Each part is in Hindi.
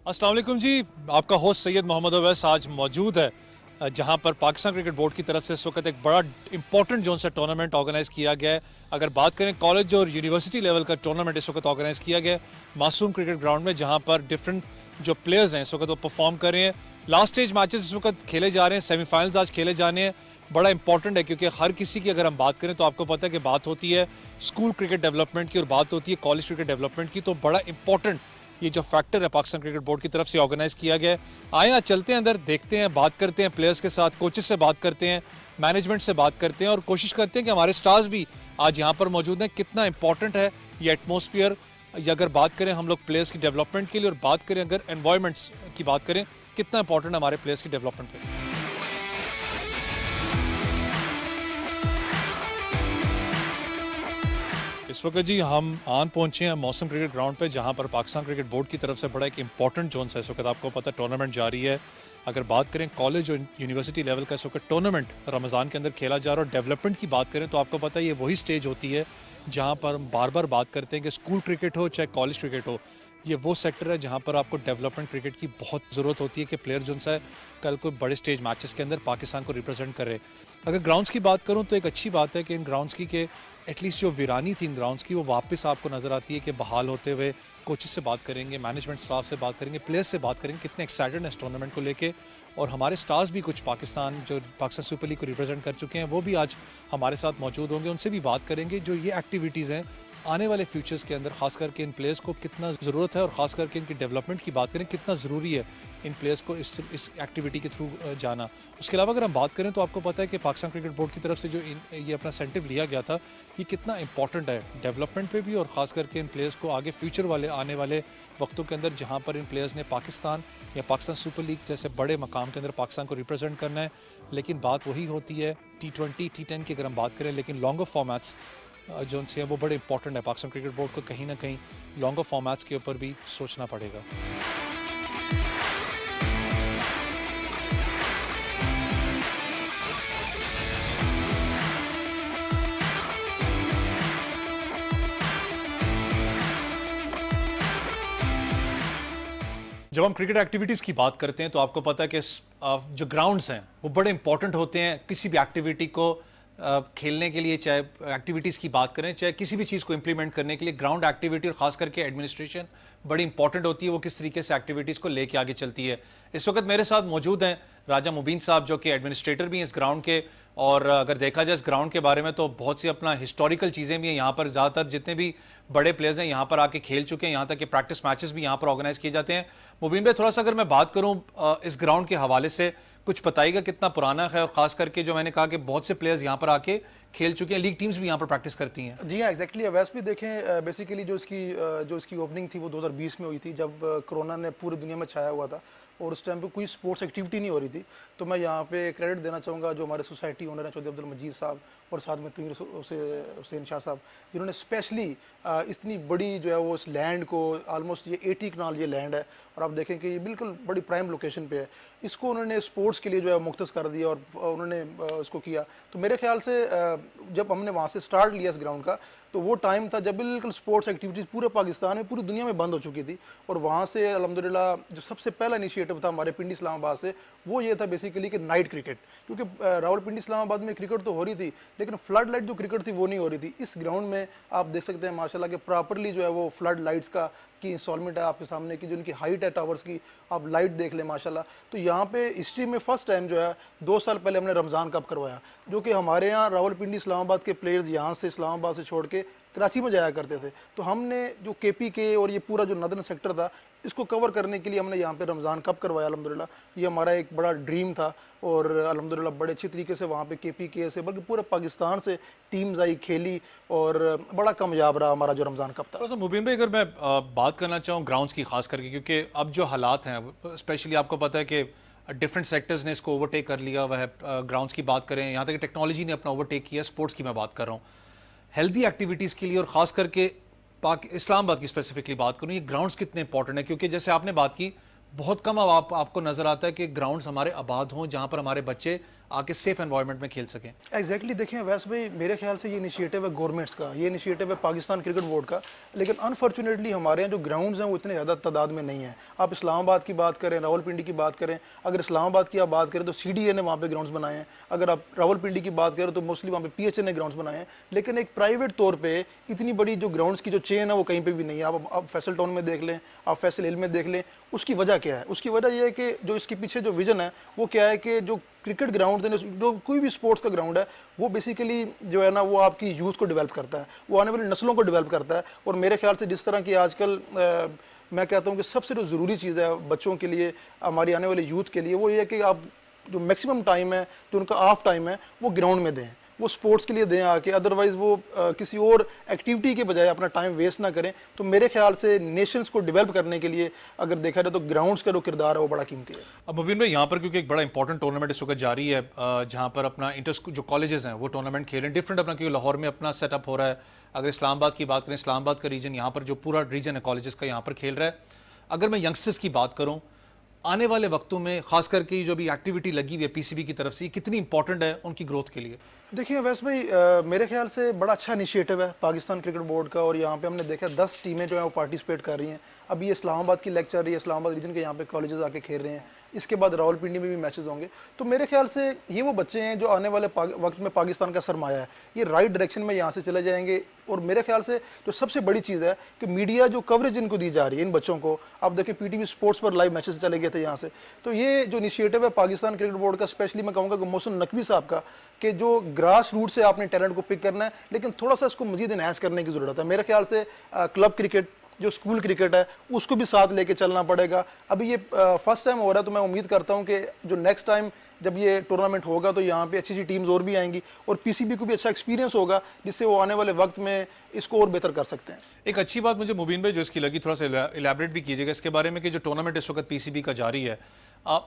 अस्सलाम वालेकुम जी। आपका होस्ट सैयद मोहम्मद अवैस आज मौजूद है जहां पर पाकिस्तान क्रिकेट बोर्ड की तरफ से इस वक्त एक बड़ा इंपॉर्टेंट जोन सा टूर्नामेंट ऑर्गेनाइज़ किया गया है। अगर बात करें कॉलेज और यूनिवर्सिटी लेवल का टूर्नामेंट इस वक्त ऑर्गेनाइज़ किया गया है मासूम क्रिकेट ग्राउंड में, जहां पर डिफरेंट जो प्लेयर्स हैं इस वक्त वो परफॉर्म कर रहे हैं। लास्ट स्टेज मैचेस इस वक्त खेले जा रहे हैं, सेमीफाइनल्स आज खेले जाने हैं। बड़ा इंपॉर्टेंट है क्योंकि हर किसी की अगर हम बात करें तो आपको पता है कि बात होती है स्कूल क्रिकेट डेवलपमेंट की और बात होती है कॉलेज क्रिकेट डेवलपमेंट की। तो बड़ा इंपॉर्टेंट ये जो फैक्टर है पाकिस्तान क्रिकेट बोर्ड की तरफ से ऑर्गेनाइज किया गया है। आए आज चलते हैं अंदर, देखते हैं, बात करते हैं प्लेयर्स के साथ, कोचेस से बात करते हैं, मैनेजमेंट से बात करते हैं और कोशिश करते हैं कि हमारे स्टार्स भी आज यहाँ पर मौजूद हैं। कितना इंपॉर्टेंट है ये एटमॉस्फेयर, या अगर बात करें हम लोग प्लेयर्स की डेवलपमेंट के लिए और बात करें अगर एनवायरनमेंट्स की बात करें, कितना इंपॉर्टेंट है हमारे प्लेयर्स की डेवलपमेंट पे। इस वक्त जी हम आन पहुंचे हैं मौसम क्रिकेट ग्राउंड पे, जहां पर पाकिस्तान क्रिकेट बोर्ड की तरफ से बड़ा एक इंपॉर्टेंट जोन है। इस वक्त आपको पता है टूर्नामेंट जारी है। अगर बात करें कॉलेज और यूनिवर्सिटी लेवल का इस वक्त टूर्नामेंट रमज़ान के अंदर खेला जा रहा है और डेवलपमेंट की बात करें तो आपको पता है ये वही स्टेज होती है जहाँ पर हम बार बार बात करते हैं कि स्कूल क्रिकेट हो चाहे कॉलेज क्रिकेट हो, ये वो सेक्टर है जहाँ पर आपको डेवलपमेंट क्रिकेट की बहुत ज़रूरत होती है कि प्लेयर जो है कल को बड़े स्टेज मैचेस के अंदर पाकिस्तान को रिप्रेजेंट करे। अगर ग्राउंड्स की बात करूँ तो एक अच्छी बात है कि इन ग्राउंड्स की कि एटलीस्ट जो वीरानी थी इन ग्राउंड्स की वो वापस आपको नज़र आती है कि बहाल होते हुए। कोचेस से बात करेंगे, मैनेजमेंट स्टाफ से बात करेंगे, प्लेयर्स से बात करेंगे कितने एक्साइटेड हैं इस टूर्नामेंट को लेके। और हमारे स्टार्स भी कुछ पाकिस्तान सुपर लीग को रिप्रेजेंट कर चुके हैं, वो भी आज हमारे साथ मौजूद होंगे। उनसे भी बात करेंगे जो ये एक्टिविटीज़ हैं आने वाले फ्यूचर्स के अंदर, खास करके इन प्लेयर्स को कितना ज़रूरत है और ख़ास करके इनकी डेवलपमेंट की बात करें कितना ज़रूरी है इन प्लेयर्स को इस एक्टिविटी के थ्रू जाना। उसके अलावा अगर हम बात करें तो आपको पता है कि पाकिस्तान क्रिकेट बोर्ड की तरफ से जो ये अपना इंसेंटिव लिया गया था ये कितना इंपॉर्टेंट है डेवलपमेंट पे भी और ख़ास करके इन प्लेयर्स को आगे फ्यूचर वाले आने वाले वक्तों के अंदर जहाँ पर इन प्लेयर्स ने पाकिस्तान या पाकिस्तान सुपर लीग जैसे बड़े मकाम के अंदर पाकिस्तान को रिप्रेजेंट करना है। लेकिन बात वही होती है T20 T10 की अगर हम बात करें, लेकिन लॉन्गर फॉर्मेट्स जो उनसे वो बड़े इंपॉर्टेंट है। पाकिस्तान क्रिकेट बोर्ड को कहीं ना कहीं लॉन्गर फॉर्मेट्स के ऊपर भी सोचना पड़ेगा। जब हम क्रिकेट एक्टिविटीज़ की बात करते हैं तो आपको पता है कि जो ग्राउंड्स हैं वो बड़े इंपॉर्टेंट होते हैं किसी भी एक्टिविटी को खेलने के लिए, चाहे एक्टिविटीज़ की बात करें चाहे किसी भी चीज़ को इंप्लीमेंट करने के लिए ग्राउंड एक्टिविटी और ख़ास करके एडमिनिस्ट्रेशन बड़ी इंपॉर्टेंट होती है। वो किस तरीके से एक्टिविटीज़ को लेके आगे चलती है। इस वक्त मेरे साथ मौजूद हैं राजा मुबीन साहब जो कि एडमिनिस्ट्रेटर भी हैं इस ग्राउंड के। और अगर देखा जाए इस ग्राउंड के बारे में तो बहुत सी अपना हिस्टोरिकल चीज़ें भी हैं। यहाँ पर ज़्यादातर जितने भी बड़े प्लेयर्स हैं यहाँ पर आके खेल चुके हैं, यहाँ तक कि प्रैक्टिस मैचेस भी यहाँ पर ऑर्गेनाइज किए जाते हैं। मुबीन भाई, थोड़ा सा अगर मैं बात करूँ इस ग्राउंड के हवाले से कुछ बताइएगा कितना पुराना है, और खास करके जो मैंने कहा कि बहुत से प्लेयर्स यहाँ पर आके खेल चुके हैं, लीग टीम्स भी यहाँ पर प्रैक्टिस करती हैं। जी हाँ, एग्जैक्टली। वैसे भी देखें, बेसिकली जो इसकी ओपनिंग थी वो 2020 में हुई थी जब कोरोना ने पूरी दुनिया में छाया हुआ था और उस टाइम पे कोई स्पोर्ट्स एक्टिविटी नहीं हो रही थी। तो मैं यहाँ पे क्रेडिट देना चाहूँगा जो हमारे सोसाइटी ओनर हैं चौधरी अब्दुल मजीद साहब और साथ में तमीर हुसैन शाह साहब, जिन्होंने स्पेशली इतनी बड़ी जो है वो इस लैंड को, ऑलमोस्ट ये 80 कनाल ये लैंड है और आप देखें कि ये बिल्कुल बड़ी प्राइम लोकेशन पे है, इसको उन्होंने स्पोर्ट्स के लिए जो है मुख्तस कर दिया और उन्होंने इसको किया। तो मेरे ख्याल से जब हमने वहाँ से स्टार्ट लिया इस ग्राउंड का तो वो टाइम था जब बिल्कुल स्पोर्ट्स एक्टिविटीज़ पूरे पाकिस्तान में, पूरी दुनिया में बंद हो चुकी थी। और वहाँ से अल्हम्दुलिल्लाह जो सबसे पहला इनिशिएटिव था हमारे पिंडी इस्लामाबाद से वो ये था बेसिकली कि नाइट क्रिकेट, क्योंकि रावलपिंडी इस्लामाबाद में क्रिकेट तो हो रही थी लेकिन फ्लड लाइट जो क्रिकेट थी वो नहीं हो रही थी। इस ग्राउंड में आप देख सकते हैं माशाल्लाह कि प्रॉपरली जो है वो फ्लड लाइट्स की इंस्टॉलमेंट है आपके सामने की, जो उनकी हाइट है टावर्स की, आप लाइट देख लें माशाल्लाह। तो यहाँ पे हिस्ट्री में फर्स्ट टाइम जो है 2 साल पहले हमने रमज़ान कप करवाया, जो कि हमारे यहाँ रावलपिंडी इस्लामाबाद के प्लेयर्स यहाँ से इस्लामाबाद से छोड़ के कराची में जाया करते थे। तो हमने जो KPK और ये पूरा जो नदर्न सेक्टर था इसको कवर करने के लिए हमने यहाँ पे रमज़ान कप करवाया। अल्हम्दुलिल्लाह ये हमारा एक बड़ा ड्रीम था और अल्हम्दुलिल्लाह बड़े अच्छी तरीके से वहाँ पे KPK से बल्कि पूरे पाकिस्तान से टीम्स आई, खेली और बड़ा कामयाब रहा हमारा जो रमज़ान कप था। मुबीन भाई, अगर मैं बात करना चाहूँ ग्राउंड्स की खास करके, क्योंकि अब जो हालात हैं स्पेशली आपको पता है कि डिफरेंट सेक्टर्स ने इसको ओवरटेक कर लिया हुआ है। ग्राउंड्स की बात करें, यहाँ तक कि टेक्नोलॉजी ने अपना ओवरटेक किया, स्पोर्ट्स की मैं बात कर रहा हूँ, हेल्दी एक्टिविटीज़ के लिए और ख़ास करके इस्लामाबाद की स्पेसिफिकली बात करूँ, ये ग्राउंड्स कितने इंपॉर्टेंट है। क्योंकि जैसे आपने बात की बहुत कम अब आपको नज़र आता है कि ग्राउंड्स हमारे आबाद हों जहाँ पर हमारे बच्चे आके सेफ एनवायरनमेंट में खेल सकें? एग्जैक्टली देखें वैसे भाई, मेरे ख्याल से ये इनिशिएटिव है गवर्नमेंट्स का, ये इनिशिएटिव है पाकिस्तान क्रिकेट बोर्ड का, लेकिन अनफॉर्चुनेटली हमारे यहाँ जो ग्राउंड्स हैं वो इतने ज़्यादा तादाद में नहीं है। आप इस्लामाबाद की बात करें, रावलपिंडी की बात करें, अगर इस्लामाबाद की आप बात करें तो CDA ने वहाँ पे ग्राउंड्स बनाए हैं। अगर आप रावलपिंडी की बात करें तो मोस्टली वहाँ पे PHA ने ग्राउंड्स बनाए हैं। लेकिन एक प्राइवेट तौर पर इतनी बड़ी जो ग्राउंड्स की जो चेन है वो कहीं पर भी नहीं है। आप फैसल टाउन में देख लें, आप फैसल हिल में देख लें। उसकी वजह क्या है? उसकी वजह यह है कि जो इसके पीछे जो विजन है वो क्या है कि जो क्रिकेट ग्राउंड है, जो कोई भी स्पोर्ट्स का ग्राउंड है, वो बेसिकली जो है ना वो आपकी यूथ को डेवलप करता है, वो आने वाली नस्लों को डेवलप करता है। और मेरे ख्याल से जिस तरह की आजकल मैं कहता हूँ कि सबसे जो ज़रूरी चीज़ है बच्चों के लिए, हमारी आने वाले यूथ के लिए, वो ये है कि आप जो मैक्सिमम टाइम है, जो उनका ऑफ टाइम है, वो ग्राउंड में दें, वो स्पोर्ट्स के लिए दें आके। अदरवाइज़ वो किसी और एक्टिविटी के बजाय अपना टाइम वेस्ट ना करें। तो मेरे ख्याल से नेशंस को डेवलप करने के लिए अगर देखा जाए तो ग्राउंड्स का जो किरदार है वो बड़ा कीमती है। अब मुबीन भाई, यहाँ पर क्योंकि एक बड़ा इंपॉर्टेंट टूर्नामेंट इस वक्त जारी है, जहाँ पर अपना इंटर जो कॉलेजेस हैं वो टूर्नामेंट खेल रहे हैं, डिफरेंट अपना, क्योंकि लाहौर में अपना सेटअप हो रहा है। अगर इस्लामाबाद की बात करें, इस्लामाबाद का रीजन, यहाँ पर जो पूरा रीजन है कॉलेजेस का, यहाँ पर खेल रहा है। अगर मैं यंगस्टर्स की बात करूँ, आने वाले वक्तों में खास करके जो भी एक्टिविटी लगी हुई है PCB की तरफ से, ये कितनी इंपॉर्टेंट है उनकी ग्रोथ के लिए? देखिए वैसे भाई, मेरे ख्याल से बड़ा अच्छा इनिशिएटिव है पाकिस्तान क्रिकेट बोर्ड का। और यहाँ पे हमने देखा 10 टीमें जो है वो पार्टिसिपेट कर रही हैं। अभी ये इस्लामाबाद की लेग चल रही है, इस्लामाबाद रीजन के यहाँ पे कॉलेजेस आके खेल रहे हैं। इसके बाद रावलपिंडी में भी मैचेस होंगे। तो मेरे ख्याल से ये वो बच्चे हैं जो आने वाले वक्त में पाकिस्तान का सरमाया है, ये राइट डायरेक्शन में यहाँ से चले जाएंगे। और मेरे ख्याल से जो सबसे बड़ी चीज़ है कि मीडिया जो कवरेज इनको दी जा रही है इन बच्चों को, आप देखें PTV स्पोर्ट्स पर लाइव मैचेस चले गए थे यहाँ से। तो ये जो इनिशिएटिव है पाकिस्तान क्रिकेट बोर्ड का, स्पेशली मैं कहूँगा कि मोहसिन नकवी साहब का, कि जो ग्रास रूट से आपने टैलेंट को पिक करना है, लेकिन थोड़ा सा इसको मजीद इनहांस करने की ज़रूरत है। मेरे ख्याल से क्लब क्रिकेट, जो स्कूल क्रिकेट है, उसको भी साथ लेके चलना पड़ेगा। अभी ये फर्स्ट टाइम हो रहा है, तो मैं उम्मीद करता हूँ कि जो नेक्स्ट टाइम जब ये टूर्नामेंट होगा तो यहाँ पे अच्छी अच्छी टीम्स और भी आएंगी और PCB को भी अच्छा एक्सपीरियंस होगा, जिससे वो आने वाले वक्त में इसको और बेहतर कर सकते हैं। एक अच्छी बात मुझे मुबीन भाई जो इसकी लगी, थोड़ा सा इलैबोरेट भी कीजिएगा इसके बारे में, कि जो टूर्नामेंट इस वक्त PCB का जारी है,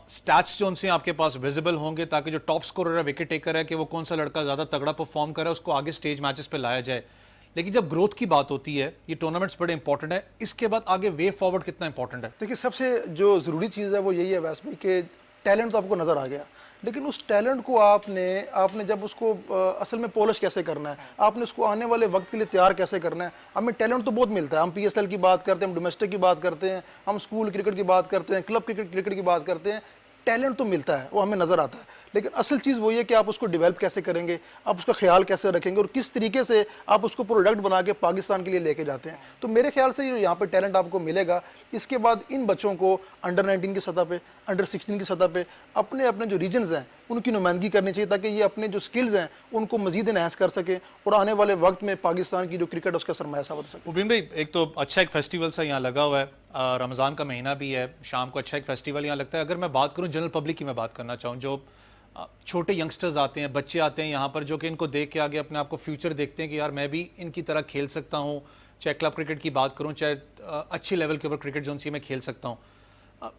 स्टैट्स जो उनसे आपके पास विजिबल होंगे, ताकि जो टॉप स्कोरर है, विकेट टेकर है, कि वो कौन सा लड़का ज़्यादा तगड़ा परफॉर्म करे, उसको आगे स्टेज मैचेस पे लाया जाए। लेकिन जब ग्रोथ की बात होती है, ये टूर्नामेंट्स बड़े इंपॉर्टेंट है, इसके बाद आगे वे फॉरवर्ड कितना इंपॉर्टेंट है? देखिए सबसे जो ज़रूरी चीज़ है वो यही है वैसे भी, कि टैलेंट तो आपको नज़र आ गया, लेकिन उस टैलेंट को आपने जब उसको असल में पॉलिश कैसे करना है, आपने उसको आने वाले वक्त के लिए तैयार कैसे करना है। हमें टैलेंट तो बहुत मिलता है, हम PSL की बात करते हैं, हम डोमेस्टिक की बात करते हैं, हम स्कूल क्रिकेट की बात करते हैं, क्लब क्रिकेट की बात करते हैं। टैलेंट तो मिलता है, वो हमें नज़र आता है, लेकिन असल चीज़ वही है कि आप उसको डेवलप कैसे करेंगे, आप उसका ख्याल कैसे रखेंगे और किस तरीके से आप उसको प्रोडक्ट बना के पाकिस्तान के लिए लेके जाते हैं। तो मेरे ख्याल से यहाँ पे टैलेंट आपको मिलेगा। इसके बाद इन बच्चों को अंडर 19 की सतह पे, अंडर 16 की सतह पे अपने अपने जो रीजन्स हैं उनकी नुमाइंदगी करनी चाहिए, ताकि ये अपने जो स्किल्स हैं उनको मजीद इनहांस कर सकें और आने वाले वक्त में पाकिस्तान की जो क्रिकेट उसका सरमाया साबित हो सके। मुबीन भाई, एक तो अच्छा एक फेस्टिवल सा यहाँ लगा हुआ है, रमज़ान का महीना भी है, शाम को अच्छा एक फेस्टिवल यहाँ लगता है। अगर मैं बात करूँ जनरल पब्लिक की, मैं बात करना चाहूँ, जो छोटे यंगस्टर्स आते हैं, बच्चे आते हैं यहाँ पर, जो कि इनको देख के आगे अपने आप को फ्यूचर देखते हैं कि यार मैं भी इनकी तरह खेल सकता हूँ, चाहे क्लब क्रिकेट की बात करूँ, चाहे अच्छे लेवल के ऊपर क्रिकेट जो उनसी मैं खेल सकता हूँ।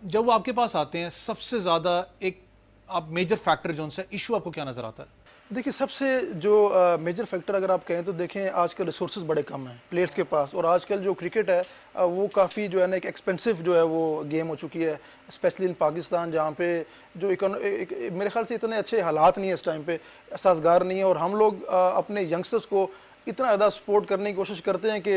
जब वो आपके पास आते हैं, सबसे ज़्यादा एक आप मेजर फैक्टर जो उनसे इशू आपको क्या नज़र आता है? देखिए सबसे जो मेजर फैक्टर अगर आप कहें तो देखें, आजकल रिसोर्सेज बड़े कम हैं प्लेयर्स के पास, और आजकल जो क्रिकेट है वो काफ़ी जो है ना एक एक्सपेंसिव जो है वो गेम हो चुकी है, स्पेशली इन पाकिस्तान, जहाँ पे जो मेरे ख्याल से इतने अच्छे हालात नहीं है इस टाइम पे, साजगार नहीं है। और हम लोग अपने यंगस्टर्स को इतना ज़्यादा सपोर्ट करने की कोशिश करते हैं कि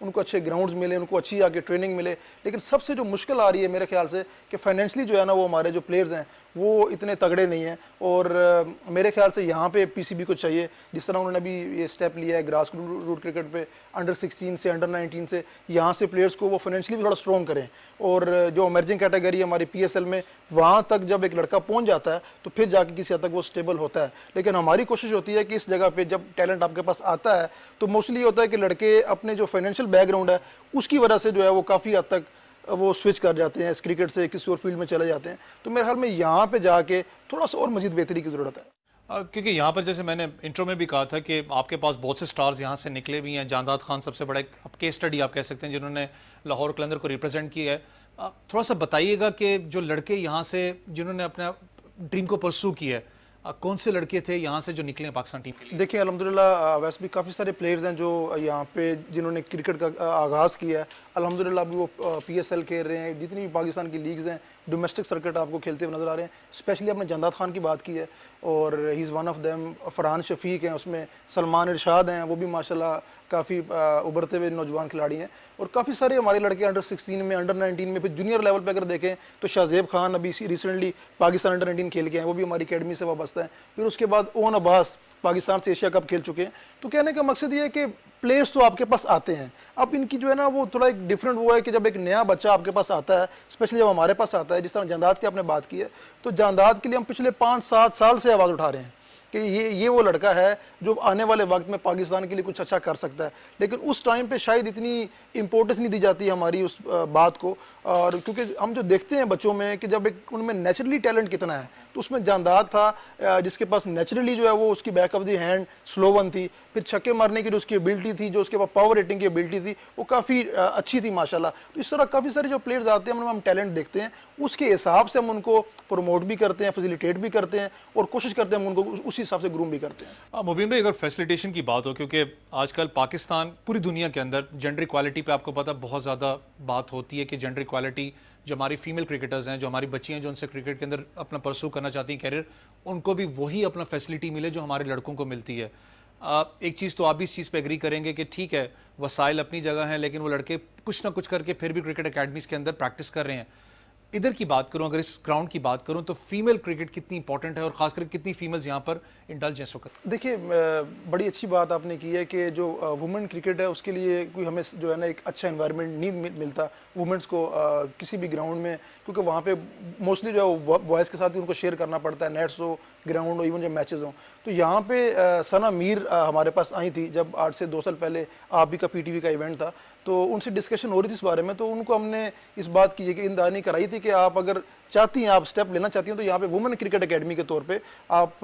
उनको अच्छे ग्राउंड्स मिले, उनको अच्छी आके ट्रेनिंग मिले, लेकिन सबसे जो मुश्किल आ रही है मेरे ख्याल से कि फाइनेंशियली जो है ना वो हमारे जो प्लेयर्स हैं वो इतने तगड़े नहीं हैं। और मेरे ख्याल से यहाँ पे PCB को चाहिए, जिस तरह उन्होंने अभी ये स्टेप लिया है ग्रास रूट क्रिकेट पे, अंडर 16 से अंडर 19 से यहाँ से प्लेयर्स को वो फाइनेंशियली भी थोड़ा स्ट्रॉन्ग करें। और जो इमर्जिंग कैटेगरी हमारी PSL में, वहाँ तक जब एक लड़का पहुँच जाता है तो फिर जाके किसी हद तक वो स्टेबल होता है। लेकिन हमारी कोशिश होती है कि इस जगह पर जब टैलेंट आपके पास आता है तो मोस्टली होता है कि लड़के अपने जो फाइनेंशियल बैकग्राउंड है उसकी वजह से जो है वो काफ़ी हद तक वो स्विच कर जाते हैं, इस क्रिकेट से किसी और फील्ड में चले जाते हैं। तो मेरे ख्याल में यहाँ पे जाके थोड़ा सा और मजीद बेहतरी की ज़रूरत है। क्योंकि यहाँ पर जैसे मैंने इंट्रो में भी कहा था कि आपके पास बहुत से स्टार्स यहाँ से निकले भी हैं। जानदाद खान सबसे बड़ा एक केस स्टडी आप कह सकते हैं, जिन्होंने लाहौर कलंदर को रिप्रेजेंट किया है। थोड़ा सा बताइएगा कि जो लड़के यहाँ से जिन्होंने अपना ड्रीम को परस्यू किया है, कौन से लड़के थे यहाँ से जो निकले हैं पाकिस्तान टीम के लिए? देखिए अल्हम्दुलिल्लाह वैसे भी काफ़ी सारे प्लेयर्स हैं जो यहाँ पे जिन्होंने क्रिकेट का आगाज़ किया है। अल्हम्दुलिल्लाह अभी वो PSL खेल रहे हैं, जितनी भी पाकिस्तान की लीग्स हैं डोमेस्टिक सर्किट आपको खेलते हुए नजर आ रहे हैं। स्पेशली आपने जंदाद खान की बात की है और he is one of them. Farhan Shafiq हैं, उसमें सलमान इरशाद हैं, वो भी माशाल्लाह काफ़ी उभरते हुए नौजवान खिलाड़ी हैं। और काफ़ी सारे हमारे लड़के अंडर 16 में, अंडर 19 में, फिर जूनियर लेवल पे अगर देखें तो शाहजेब खान अभी रिसेंटली पाकिस्तान अंडर 19 खेल के हैं, वो भी हमारी अकेडमी से वाबस्ता है। फिर उसके बाद ओन अब्बास पाकिस्तान से एशिया कप खेल चुके हैं। तो कहने का मकसद ये है कि प्लेयर्स तो आपके पास आते हैं, अब इनकी जो है ना वो थोड़ा एक डिफरेंट वो है कि जब एक नया बच्चा आपके पास आता है, स्पेशली जब हमारे पास आता है, जिस तरह जांदाद की आपने बात की है, तो जांदाद के लिए हम पिछले 5-7 साल से आवाज़ उठा रहे हैं कि ये वो लड़का है जो आने वाले वक्त में पाकिस्तान के लिए कुछ अच्छा कर सकता है। लेकिन उस टाइम पे शायद इतनी इंपॉर्टेंस नहीं दी जाती हमारी उस बात को, और क्योंकि हम जो देखते हैं बच्चों में कि जब एक उनमें नेचुरली टैलेंट कितना है, तो उसमें जांदाद था जिसके पास नेचुरली जो है वो उसकी back of the hand slow one थी, फिर छक्के मारने की जो उसकी एबिलिटी थी, जो उसके पास पावर हिटिंग की एबिलिटी थी, वो काफ़ी अच्छी थी माशाल्लाह। तो इस तरह काफ़ी सारे जो प्लेयर्स आते हैं उनमें हम टैलेंट देखते हैं, उसके हिसाब से हम उनको प्रमोट भी करते हैं, फैसिलिटेट भी करते हैं और कोशिश करते हैं हम उनको उसी हिसाब से ग्रूम भी करते हैं। मुबीन भाई, अगर फैसिलिटेशन की बात हो, क्योंकि आजकल पाकिस्तान पूरी दुनिया के अंदर जेंडर इक्वालिटी पे आपको पता बहुत ज़्यादा बात होती है कि जेंडर इक्वालिटी, जो हमारी फीमेल क्रिकेटर्स हैं, जो हमारी बच्ची हैं जो उनसे क्रिकेट के अंदर अपना परसू करना चाहती हैं कैरियर, उनको भी वही अपना फैसिलिटी मिले जो हमारे लड़कों को मिलती है। एक चीज़ तो आप भी इस चीज़ पे एग्री करेंगे कि ठीक है, वसाइल अपनी जगह हैं, लेकिन वो लड़के कुछ ना कुछ करके फिर भी क्रिकेट अकेडमीज़ के अंदर प्रैक्टिस कर रहे हैं। इधर की बात करूं, अगर इस ग्राउंड की बात करूं, तो फीमेल क्रिकेट कितनी इंपॉर्टेंट है और खासकर कितनी फीमेल्स यहां पर इंडल्ज इस वक्त? देखिए, बड़ी अच्छी बात आपने की है कि जो वुमेन क्रिकेट है उसके लिए कोई हमें जो है ना एक अच्छा एनवायरनमेंट नहीं मिलता वुमेन्स को किसी भी ग्राउंड में, क्योंकि वहाँ पे मोस्टली जो बॉयज़ के साथ ही उनको शेयर करना पड़ता है, नेट्स हो, ग्राउंड हो, इवन जब मैचेस हों। तो यहाँ पे सना मीर हमारे पास आई थी जब 8 से 2 साल पहले आप भी का PTV का इवेंट था, तो उनसे डिस्कशन हो रही थी इस बारे में। तो उनको हमने इस बात की कि इंदानी कराई थी कि आप अगर चाहती हैं, आप स्टेप लेना चाहती हैं, तो यहाँ पे वुमेन क्रिकेट एकेडमी के तौर पे आप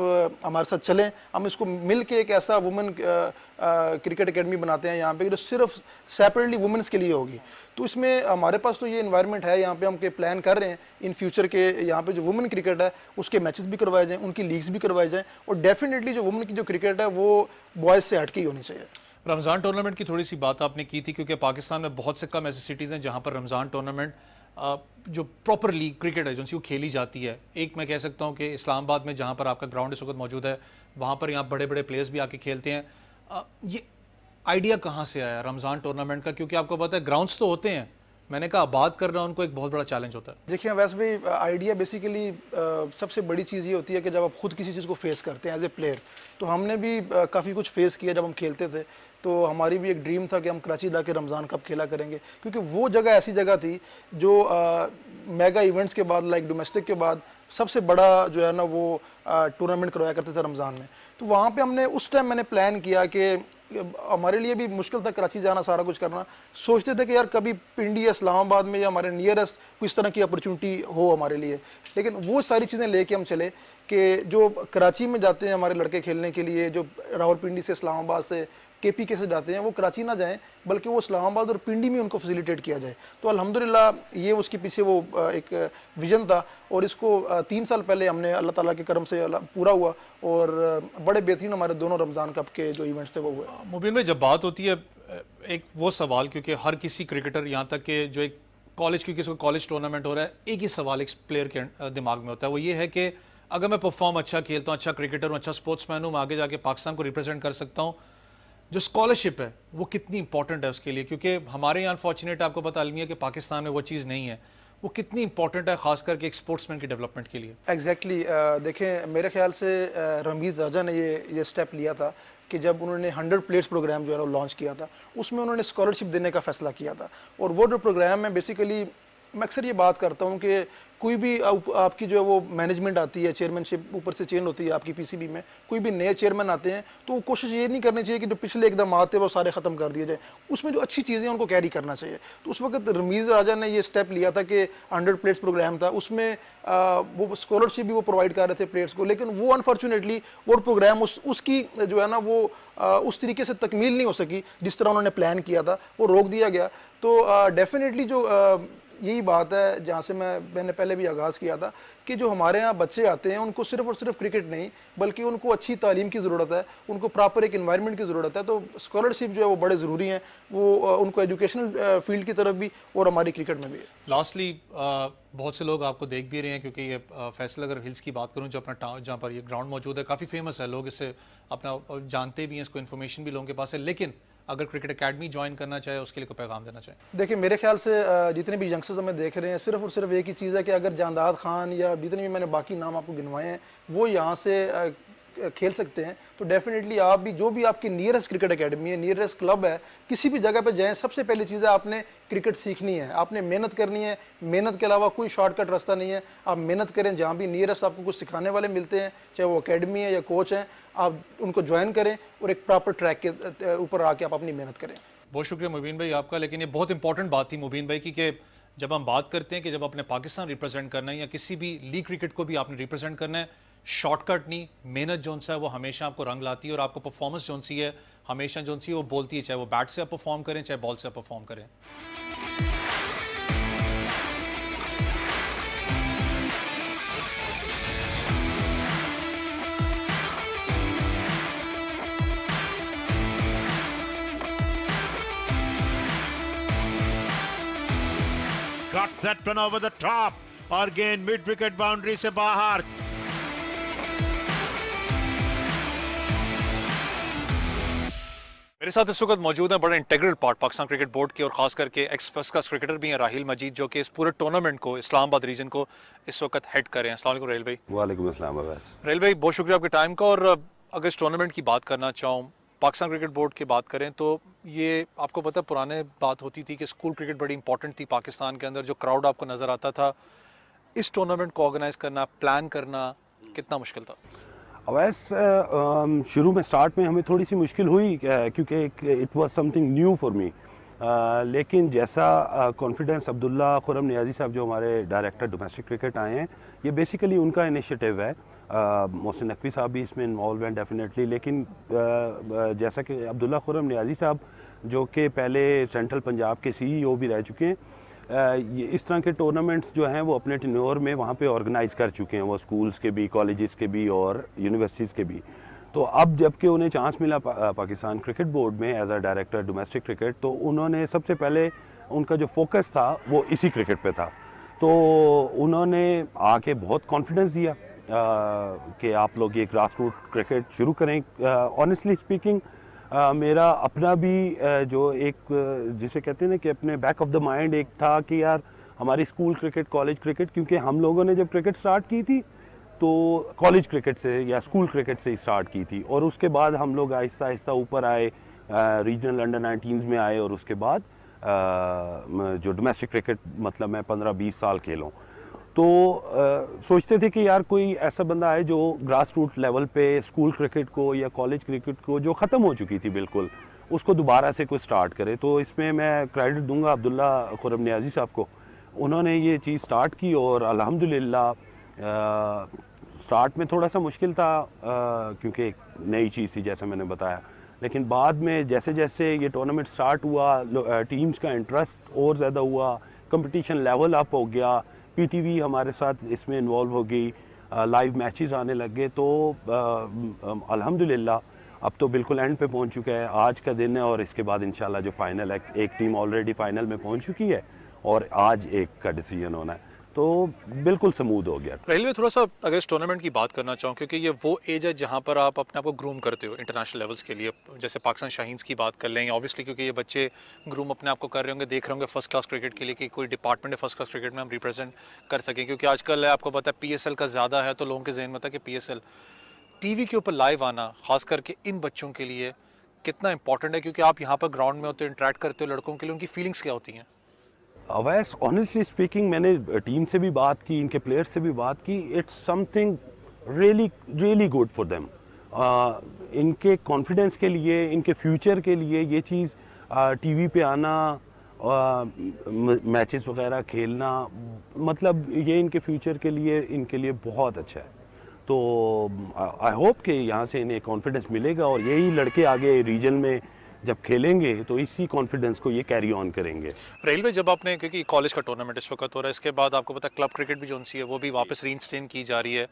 हमारे साथ चलें, हम इसको मिल के एक ऐसा वुमेन क्रिकेट एकेडमी बनाते हैं यहाँ पे जो सिर्फ सेपरेटली वुमेन्स के लिए होगी। तो इसमें हमारे पास तो ये इन्वायरमेंट है, यहाँ पे हम के प्लान कर रहे हैं इन फ्यूचर के यहाँ पे जो वुमेन क्रिकेट है उसके मैचेस भी करवाए जाएँ, उनकी लीग्स भी करवाए जाएँ, और डेफिनेटली जो वुमेन की जो क्रिकेट है वो बॉयज़ से हटके ही होनी चाहिए। रमज़ान टूर्नामेंट की थोड़ी सी बात आपने की थी, क्योंकि पाकिस्तान में बहुत से कम ऐसी सिटीज़ हैं जहाँ पर रमज़ान टूर्नामेंट जो प्रॉपर लीग क्रिकेट है जो वो खेली जाती है। एक मैं कह सकता हूँ कि इस्लामाबाद में जहाँ पर आपका ग्राउंड इस वक्त मौजूद है, वहाँ पर यहाँ बड़े बड़े प्लेयर्स भी आके खेलते हैं। ये आइडिया कहाँ से आया रमज़ान टूर्नामेंट का? क्योंकि आपको पता है ग्राउंड्स तो होते हैं, मैंने कहा आबाद करना उनको एक बहुत बड़ा चैलेंज होता है। देखिए वैसे भी आइडिया बेसिकली सबसे बड़ी चीज़ ये होती है कि जब आप खुद किसी चीज़ को फेस करते हैं एज ए प्लेयर, तो हमने भी काफ़ी कुछ फेस किया जब हम खेलते थे। तो हमारी भी एक ड्रीम था कि हम कराची जाके रमज़ान कप खेला करेंगे, क्योंकि वो जगह ऐसी जगह थी जो मेगा इवेंट्स के बाद, लाइक डोमेस्टिक के बाद, सबसे बड़ा जो है ना वो टूर्नामेंट करवाया करते थे रमज़ान में। तो वहाँ पे हमने उस टाइम मैंने प्लान किया कि हमारे लिए भी मुश्किल था कराची जाना, सारा कुछ करना। सोचते थे कि यार कभी पिंडी या इस्लामाबाद में या हमारे नियरेस्ट कोई इस तरह की अपॉर्चुनिटी हो हमारे लिए। लेकिन वो सारी चीज़ें लेके हम चले कि जो कराची में जाते हैं हमारे लड़के खेलने के लिए, जो रावलपिंडी से, इस्लामाबाद से, KPK से जाते हैं, वो कराची ना जाएं बल्कि वो इस्लामाबाद और पिंडी में उनको फैसिलिटेट किया जाए। तो अल्हम्दुलिल्लाह ये उसके पीछे वो एक विजन था, और इसको 3 साल पहले हमने अल्लाह ताला के करम से पूरा हुआ, और बड़े बेहतरीन हमारे दोनों रमज़ान कप के जो इवेंट्स थे वो हुए। मुबीन भाई, जब बात होती है एक वो सवाल, क्योंकि हर किसी क्रिकेटर, यहाँ तक कि जो एक कॉलेज, क्योंकि इसको कॉलेज टूर्नामेंट हो रहा है, एक ही सवाल एक प्लेयर के दिमाग में होता है, वो ये है कि अगर मैं परफॉर्म अच्छा खेलता हूँ, अच्छा क्रिकेटर हूँ, अच्छा स्पोर्ट्समैन हूँ, मैं आगे जाके पाकिस्तान को रिप्रेजेंट कर सकता हूँ, जो स्कॉलरशिप है वो कितनी इंपॉर्टेंट है उसके लिए? क्योंकि हमारे यहाँ अनफॉर्चुनेट, आपको पता अलमिया कि पाकिस्तान में वो चीज़ नहीं है, वो कितनी इंपॉर्टेंट है खास करके एक स्पोर्ट्समैन की डेवलपमेंट के लिए? एग्जैक्टली देखें, मेरे ख्याल से रमीज़ राजा ने ये स्टेप लिया था कि जब उन्होंने 100 प्लेयर्स प्रोग्राम जो है वो लॉन्च किया था, उसमें उन्होंने स्कॉलरशिप देने का फैसला किया था। और वो जो प्रोग्राम है बेसिकली, मैं अक्सर ये बात करता हूँ कि कोई भी आपकी जो है वो मैनेजमेंट आती है, चेयरमैनशिप ऊपर से चेंज होती है आपकी PCB में, कोई भी नए चेयरमैन आते हैं तो कोशिश ये नहीं करनी चाहिए कि जो पिछले एकदम आते हैं वो सारे ख़त्म कर दिए जाए, उसमें जो अच्छी चीज़ें हैं उनको कैरी करना चाहिए। तो उस वक्त रमीज़ राजा ने ये स्टेप लिया था कि 100 प्लेयर्स प्रोग्राम था, उसमें वो स्कॉलरशिप भी वो प्रोवाइड कर रहे थे प्लेयर्स को, लेकिन वो अनफॉर्चुनेटली वो प्रोग्राम उसकी जो है ना वो उस तरीके से तकमील नहीं हो सकी जिस तरह उन्होंने प्लान किया था, वो रोक दिया गया। तो डेफिनेटली जो यही बात है जहाँ से मैंने पहले भी आगाज़ किया था कि जो हमारे यहाँ बच्चे आते हैं उनको सिर्फ और सिर्फ क्रिकेट नहीं बल्कि उनको अच्छी तालीम की ज़रूरत है, उनको प्रॉपर एक इन्वायरमेंट की ज़रूरत है। तो स्कॉलरशिप जो है वो बड़े ज़रूरी हैं, वो उनको एजुकेशनल फील्ड की तरफ भी और हमारी क्रिकेट में भी है। लास्टली बहुत से लोग आपको देख भी रहे हैं क्योंकि ये फैसल अगर हिल्स की बात करूं जो अपना टाउन जहाँ पर ये ग्राउंड मौजूद है काफ़ी फेमस है, लोग इससे अपना जानते भी हैं, इसको इन्फॉर्मेशन भी लोगों के पास है, लेकिन अगर क्रिकेट एकेडमी ज्वाइन करना चाहे उसके लिए कोई पैगाम देना चाहे? देखिए मेरे ख्याल से जितने भी यंगस्टर्स हमें देख रहे हैं सिर्फ और सिर्फ एक ही चीज़ है कि अगर जानदाद खान या जितने भी मैंने बाकी नाम आपको गिनवाए हैं वो यहाँ से खेल सकते हैं तो डेफिनेटली आप भी जो भी आपकी नियरेस्ट क्रिकेट एकेडमी है, नियरेस्ट क्लब है, किसी भी जगह पे जाएं, सबसे पहली चीज़ है आपने क्रिकेट सीखनी है, आपने मेहनत करनी है। मेहनत के अलावा कोई शॉर्टकट रास्ता नहीं है। आप मेहनत करें, जहाँ भी नियरेस्ट आपको कुछ सिखाने वाले मिलते हैं, चाहे वो एकेडमी है या कोच हैं, आप उनको ज्वाइन करें और एक प्रॉपर ट्रैक के ऊपर आके आप अपनी मेहनत करें। बहुत शुक्रिया मुबीन भाई आपका। लेकिन ये बहुत इंपॉर्टेंट बात थी मुबीन भाई की कि जब हम बात करते हैं कि जब अपने पाकिस्तान रिप्रेजेंट करना है या किसी भी लीग क्रिकेट को भी आपने रिप्रेजेंट करना है, शॉर्टकट नहीं, मेहनत जोन सा है वो हमेशा आपको रंग लाती है और आपको परफॉर्मेंस जोन सी है हमेशा जोन सी है वो बोलती है, चाहे वो बैट से आप परफॉर्म करें चाहे बॉल से आप परफॉर्म करें। Got that one over the top और गेंद मिड विकेट बाउंड्री से बाहर। मेरे साथ इस वक्त मौजूद है बड़ा integral part Pakistan cricket board के और खास करके एक्स फर्स्ट क्लास क्रिकेटर भी हैं राहिल मजीद, जो कि इस पूरे टूर्नामेंट को इस्लामाबाद रीजन को इस वक्त हेड कर रहे हैं। अस्सलाम वालेकुम राहिल भाई। वालेकुम अस्सलाम अब्बास। राहिल भाई बहुत शुक्रिया आपके टाइम का। और अगर इस टूर्नामेंट की बात करना चाहूँ, पाकिस्तान क्रिकेट बोर्ड की बात करें तो ये आपको पता है पुराने बात होती थी कि स्कूल क्रिकेट बड़ी इंपॉर्टेंट थी पाकिस्तान के अंदर, जो क्राउड आपको नज़र आता था। इस टूर्नामेंट को ऑर्गेनाइज करना, प्लान करना कितना मुश्किल था? अवैस शुरू में स्टार्ट में हमें थोड़ी सी मुश्किल हुई क्योंकि it was something new for me, लेकिन जैसा कॉन्फिडेंस अब्दुल्ला खुरम नियाजी साहब जो हमारे डायरेक्टर डोमेस्टिक क्रिकेट आए हैं, ये बेसिकली उनका इनिशिएटिव है। मोहसिन नकवी साहब भी इसमें इन्वॉल्व हैं डेफिनेटली, लेकिन जैसा कि अब्दुल्ला खुरम नियाजी साहब जो कि पहले सेंट्रल पंजाब के CEO भी रह चुके हैं, ये इस तरह के टूर्नामेंट्स जो हैं वो अपने टेन्योर में वहाँ पे ऑर्गेनाइज़ कर चुके हैं, वो स्कूल्स के भी, कॉलेजेस के भी और यूनिवर्सिटीज़ के भी। तो अब जबकि उन्हें चांस मिला पाकिस्तान क्रिकेट बोर्ड में as a director domestic cricket, तो उन्होंने सबसे पहले उनका जो फोकस था वो इसी क्रिकेट पे था। तो उन्होंने आके बहुत कॉन्फिडेंस दिया कि आप लोग ये ग्रास रूट क्रिकेट शुरू करें। ऑनेस्टली स्पीकिंग मेरा अपना भी जो एक जिसे कहते हैं ना कि अपने बैक ऑफ द माइंड एक था कि यार हमारी स्कूल क्रिकेट, कॉलेज क्रिकेट, क्योंकि हम लोगों ने जब क्रिकेट स्टार्ट की थी तो कॉलेज क्रिकेट से या स्कूल क्रिकेट से ही स्टार्ट की थी, और उसके बाद हम लोग आहिस्ता आहिस्ता ऊपर आए, रीजनल अंडर 19s में आए, और उसके बाद जो डोमेस्टिक क्रिकेट मतलब मैं 15-20 साल खेलूँ। तो सोचते थे कि यार कोई ऐसा बंदा आए जो ग्रास रूट लेवल पे स्कूल क्रिकेट को या कॉलेज क्रिकेट को जो ख़त्म हो चुकी थी बिल्कुल, उसको दोबारा से कोई स्टार्ट करे। तो इसमें मैं क्रेडिट दूंगा अब्दुल्ला खुरम नियाजी साहब को, उन्होंने ये चीज़ स्टार्ट की और अल्हम्दुलिल्लाह स्टार्ट में थोड़ा सा मुश्किल था क्योंकि एक नई चीज़ थी जैसा मैंने बताया, लेकिन बाद में जैसे जैसे ये टूर्नामेंट स्टार्ट हुआ, टीम्स का इंटरेस्ट और ज़्यादा हुआ, कंपटीशन लेवल अप हो गया, PTV हमारे साथ इसमें इन्वॉल्व हो गई, लाइव मैचेस आने लग गए। तो अल्हम्दुलिल्लाह अब तो बिल्कुल एंड पे पहुंच चुका है, आज का दिन है, और इसके बाद इंशाल्लाह जो फाइनल है, एक टीम ऑलरेडी फाइनल में पहुंच चुकी है और आज एक का डिसीजन होना है, तो बिल्कुल स्मूथ हो गया। रेलवे थोड़ा सा अगर इस टूर्नामेंट की बात करना चाहूँ, क्योंकि ये वो एज है जहाँ पर आप अपने आप को ग्रूम करते हो इंटरनेशनल लेवल्स के लिए, जैसे पाकिस्तान शाहीन्स की बात कर लें, ऑब्वियसली क्योंकि ये बच्चे ग्रूम अपने आप को कर रहे होंगे, देख रहे होंगे फर्स्ट क्लास क्रिकेट के लिए कि कोई डिपार्टमेंट है फर्स्ट क्लास क्रिकेट में हम रिप्रेजेंट कर सकें, क्योंकि आजकल आपको पता है PSL का ज़्यादा है, तो लोगों के जहन में था कि PSL TV के ऊपर लाइव आना खास करके इन बच्चों के लिए कितना इंपॉर्टेंट है, क्योंकि आप यहाँ पर ग्राउंड में होते हो, इंटरेक्ट करते हो लड़कों के लिए, उनकी फीलिंग्स क्या होती हैं? अवैस ऑनेस्टली स्पीकिंग मैंने टीम से भी बात की, इनके प्लेयर्स से भी बात की, it's something really really good for them. इनके कॉन्फिडेंस के लिए, इनके फ्यूचर के लिए ये चीज़ TV पे आना, मैचेस वगैरह खेलना, मतलब ये इनके फ्यूचर के लिए इनके लिए बहुत अच्छा है। तो आई होप कि यहाँ से इन्हें कॉन्फिडेंस मिलेगा और यही लड़के आगे रीजन में जब खेलेंगे तो इसी कॉन्फिडेंस को ये कैरी ऑन करेंगे। रेलवे जब आपने, क्योंकि कॉलेज का टूर्नामेंट इस वक्त हो रहा है, इसके बाद आपको पता है क्लब क्रिकेट भी जो सी है वो भी वापस रीइंस्टेट की जा रही है,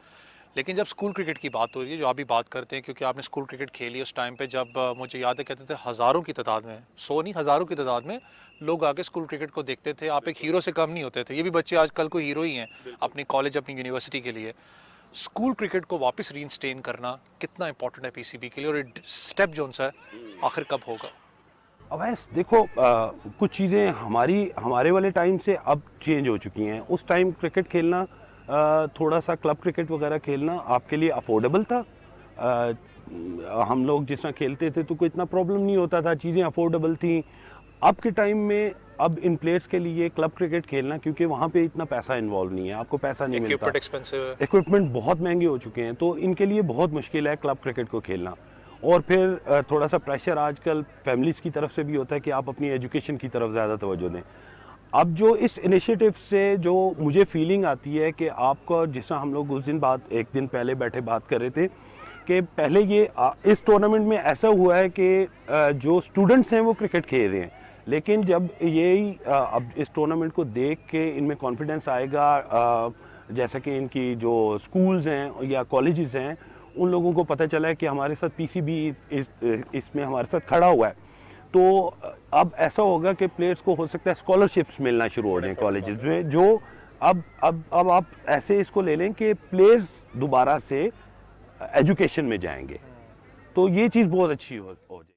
लेकिन जब स्कूल क्रिकेट की बात हो रही है जो आप भी बात करते हैं, क्योंकि आपने स्कूल क्रिकेट खेली उस टाइम पे जब मुझे याद है कहते थे हज़ारों की तादाद में, 100 नहीं हज़ारों की तादाद में लोग आके स्कूल क्रिकेट को देखते थे, आप एक हीरो से कम नहीं होते थे। ये भी बच्चे आजकल को हीरो ही हैं अपनी कॉलेज अपनी यूनिवर्सिटी के लिए। स्कूल क्रिकेट को वापस रीइंस्टेट करना कितना इंपॉर्टेंट है पीसीबी के लिए, और स्टेप जो सा है आखिर कब होगा? अवैस देखो, कुछ चीज़ें हमारे वाले टाइम से अब चेंज हो चुकी हैं। उस टाइम क्रिकेट खेलना, थोड़ा सा क्लब क्रिकेट वगैरह खेलना आपके लिए अफोर्डेबल था। हम लोग जिस तरह खेलते थे तो कोई इतना प्रॉब्लम नहीं होता था, चीज़ें अफोर्डेबल थी। अब के टाइम में अब इन प्लेयर्स के लिए क्लब क्रिकेट खेलना, क्योंकि वहाँ पे इतना पैसा इन्वॉल्व नहीं है, आपको पैसा नहीं मिलता, इक्विपमेंट बहुत महंगे हो चुके हैं, तो इनके लिए बहुत मुश्किल है क्लब क्रिकेट को खेलना। और फिर थोड़ा सा प्रेशर आजकल फैमिलीज़ की तरफ से भी होता है कि आप अपनी एजुकेशन की तरफ ज़्यादा तवज्जो दें। अब जो इस इनिशिएटिव से जो मुझे फीलिंग आती है कि आपका, जिस तरह हम लोग उस दिन एक दिन पहले बैठे बात कर रहे थे कि पहले ये इस टूर्नामेंट में ऐसा हुआ है कि जो स्टूडेंट्स हैं वो क्रिकेट खेल रहे हैं, लेकिन जब यही अब इस टूर्नामेंट को देख के इनमें कॉन्फिडेंस आएगा, जैसा कि इनकी जो स्कूल्स हैं या कॉलेजेस हैं, उन लोगों को पता चला है कि हमारे साथ पीसीबी इसमें हमारे साथ खड़ा हुआ है, तो अब ऐसा होगा कि प्लेयर्स को हो सकता है स्कॉलरशिप्स मिलना शुरू हो जाएं कॉलेजेस में, जो अब आप ऐसे इसको ले लें कि प्लेयर्स दोबारा से एजुकेशन में जाएंगे, तो ये चीज़ बहुत अच्छी हो जाएगी।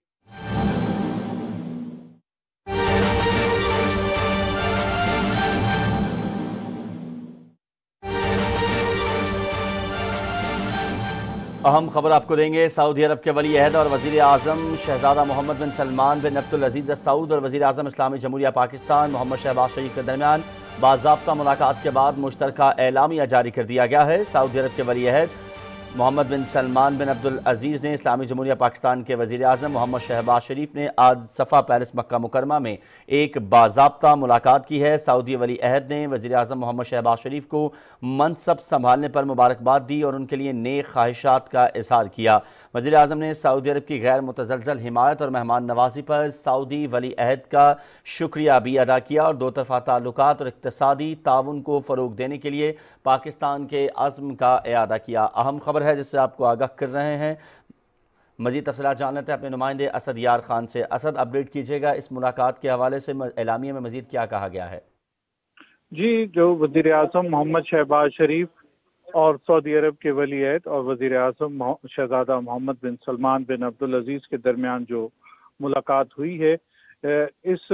अहम खबर आपको देंगे। सऊदी अरब के वली अहद और वज़ीर आज़म शहजादा मोहम्मद बिन सलमान बिन अब्दुल अजीज़ सऊद और वज़ीर आज़म इस्लामी जमहूरिया पाकिस्तान मोहम्मद शहबाज शरीफ के दरमियान बाज़ाब्ता मुलाकात के बाद मुश्तरका एलामिया जारी कर दिया गया है। सऊदी अरब के वली अहद मोहम्मद बिन सलमान बिन अब्दुल अजीज़ ने इस्लामी जमहूरिया पाकिस्तान के वज़ीर आज़म मोहम्मद शहबाज शरीफ ने आज सफ़ा पैलेस मक्का मुकरमा में एक बाज़ाब्ता मुलाकात की है। सऊदी वली अहद ने वज़ीर आज़म मोहम्मद शहबाज शरीफ को मनसब संभालने पर मुबारकबाद दी और उनके लिए नेक ख्वाहिशात का इजहार किया। वज़ीर आज़म ने सऊदी अरब की गैर मुतज़लज़ल हिमायत और मेहमान नवाजी पर सऊदी वली अहद का शुक्रिया भी अदा किया और दो तरफ़ा ताल्लुकात और इक़्तिसादी ताउन को फ़रोग़ देने के लिए पाकिस्तान के अज़्म का इआदा किया। अहम खबर है जिससे आपको आगाह कर रहे हैं। मज़ीद तफ़सीलात जान लेते हैं अपने नुमाइंदे असद यार खान से। असद, अपडेट कीजिएगा इस मुलाकात के हवाले से, एलामिया में मज़ीद क्या कहा गया है? जी, जो वज़ीर आज़म मोहम्मद शहबाज शरीफ और सऊदी अरब के वली अहद और वज़ीर आज़म शहजादा मोहम्मद बिन सलमान बिन अब्दुल अजीज़ के दरमियान जो मुलाकात हुई है, इस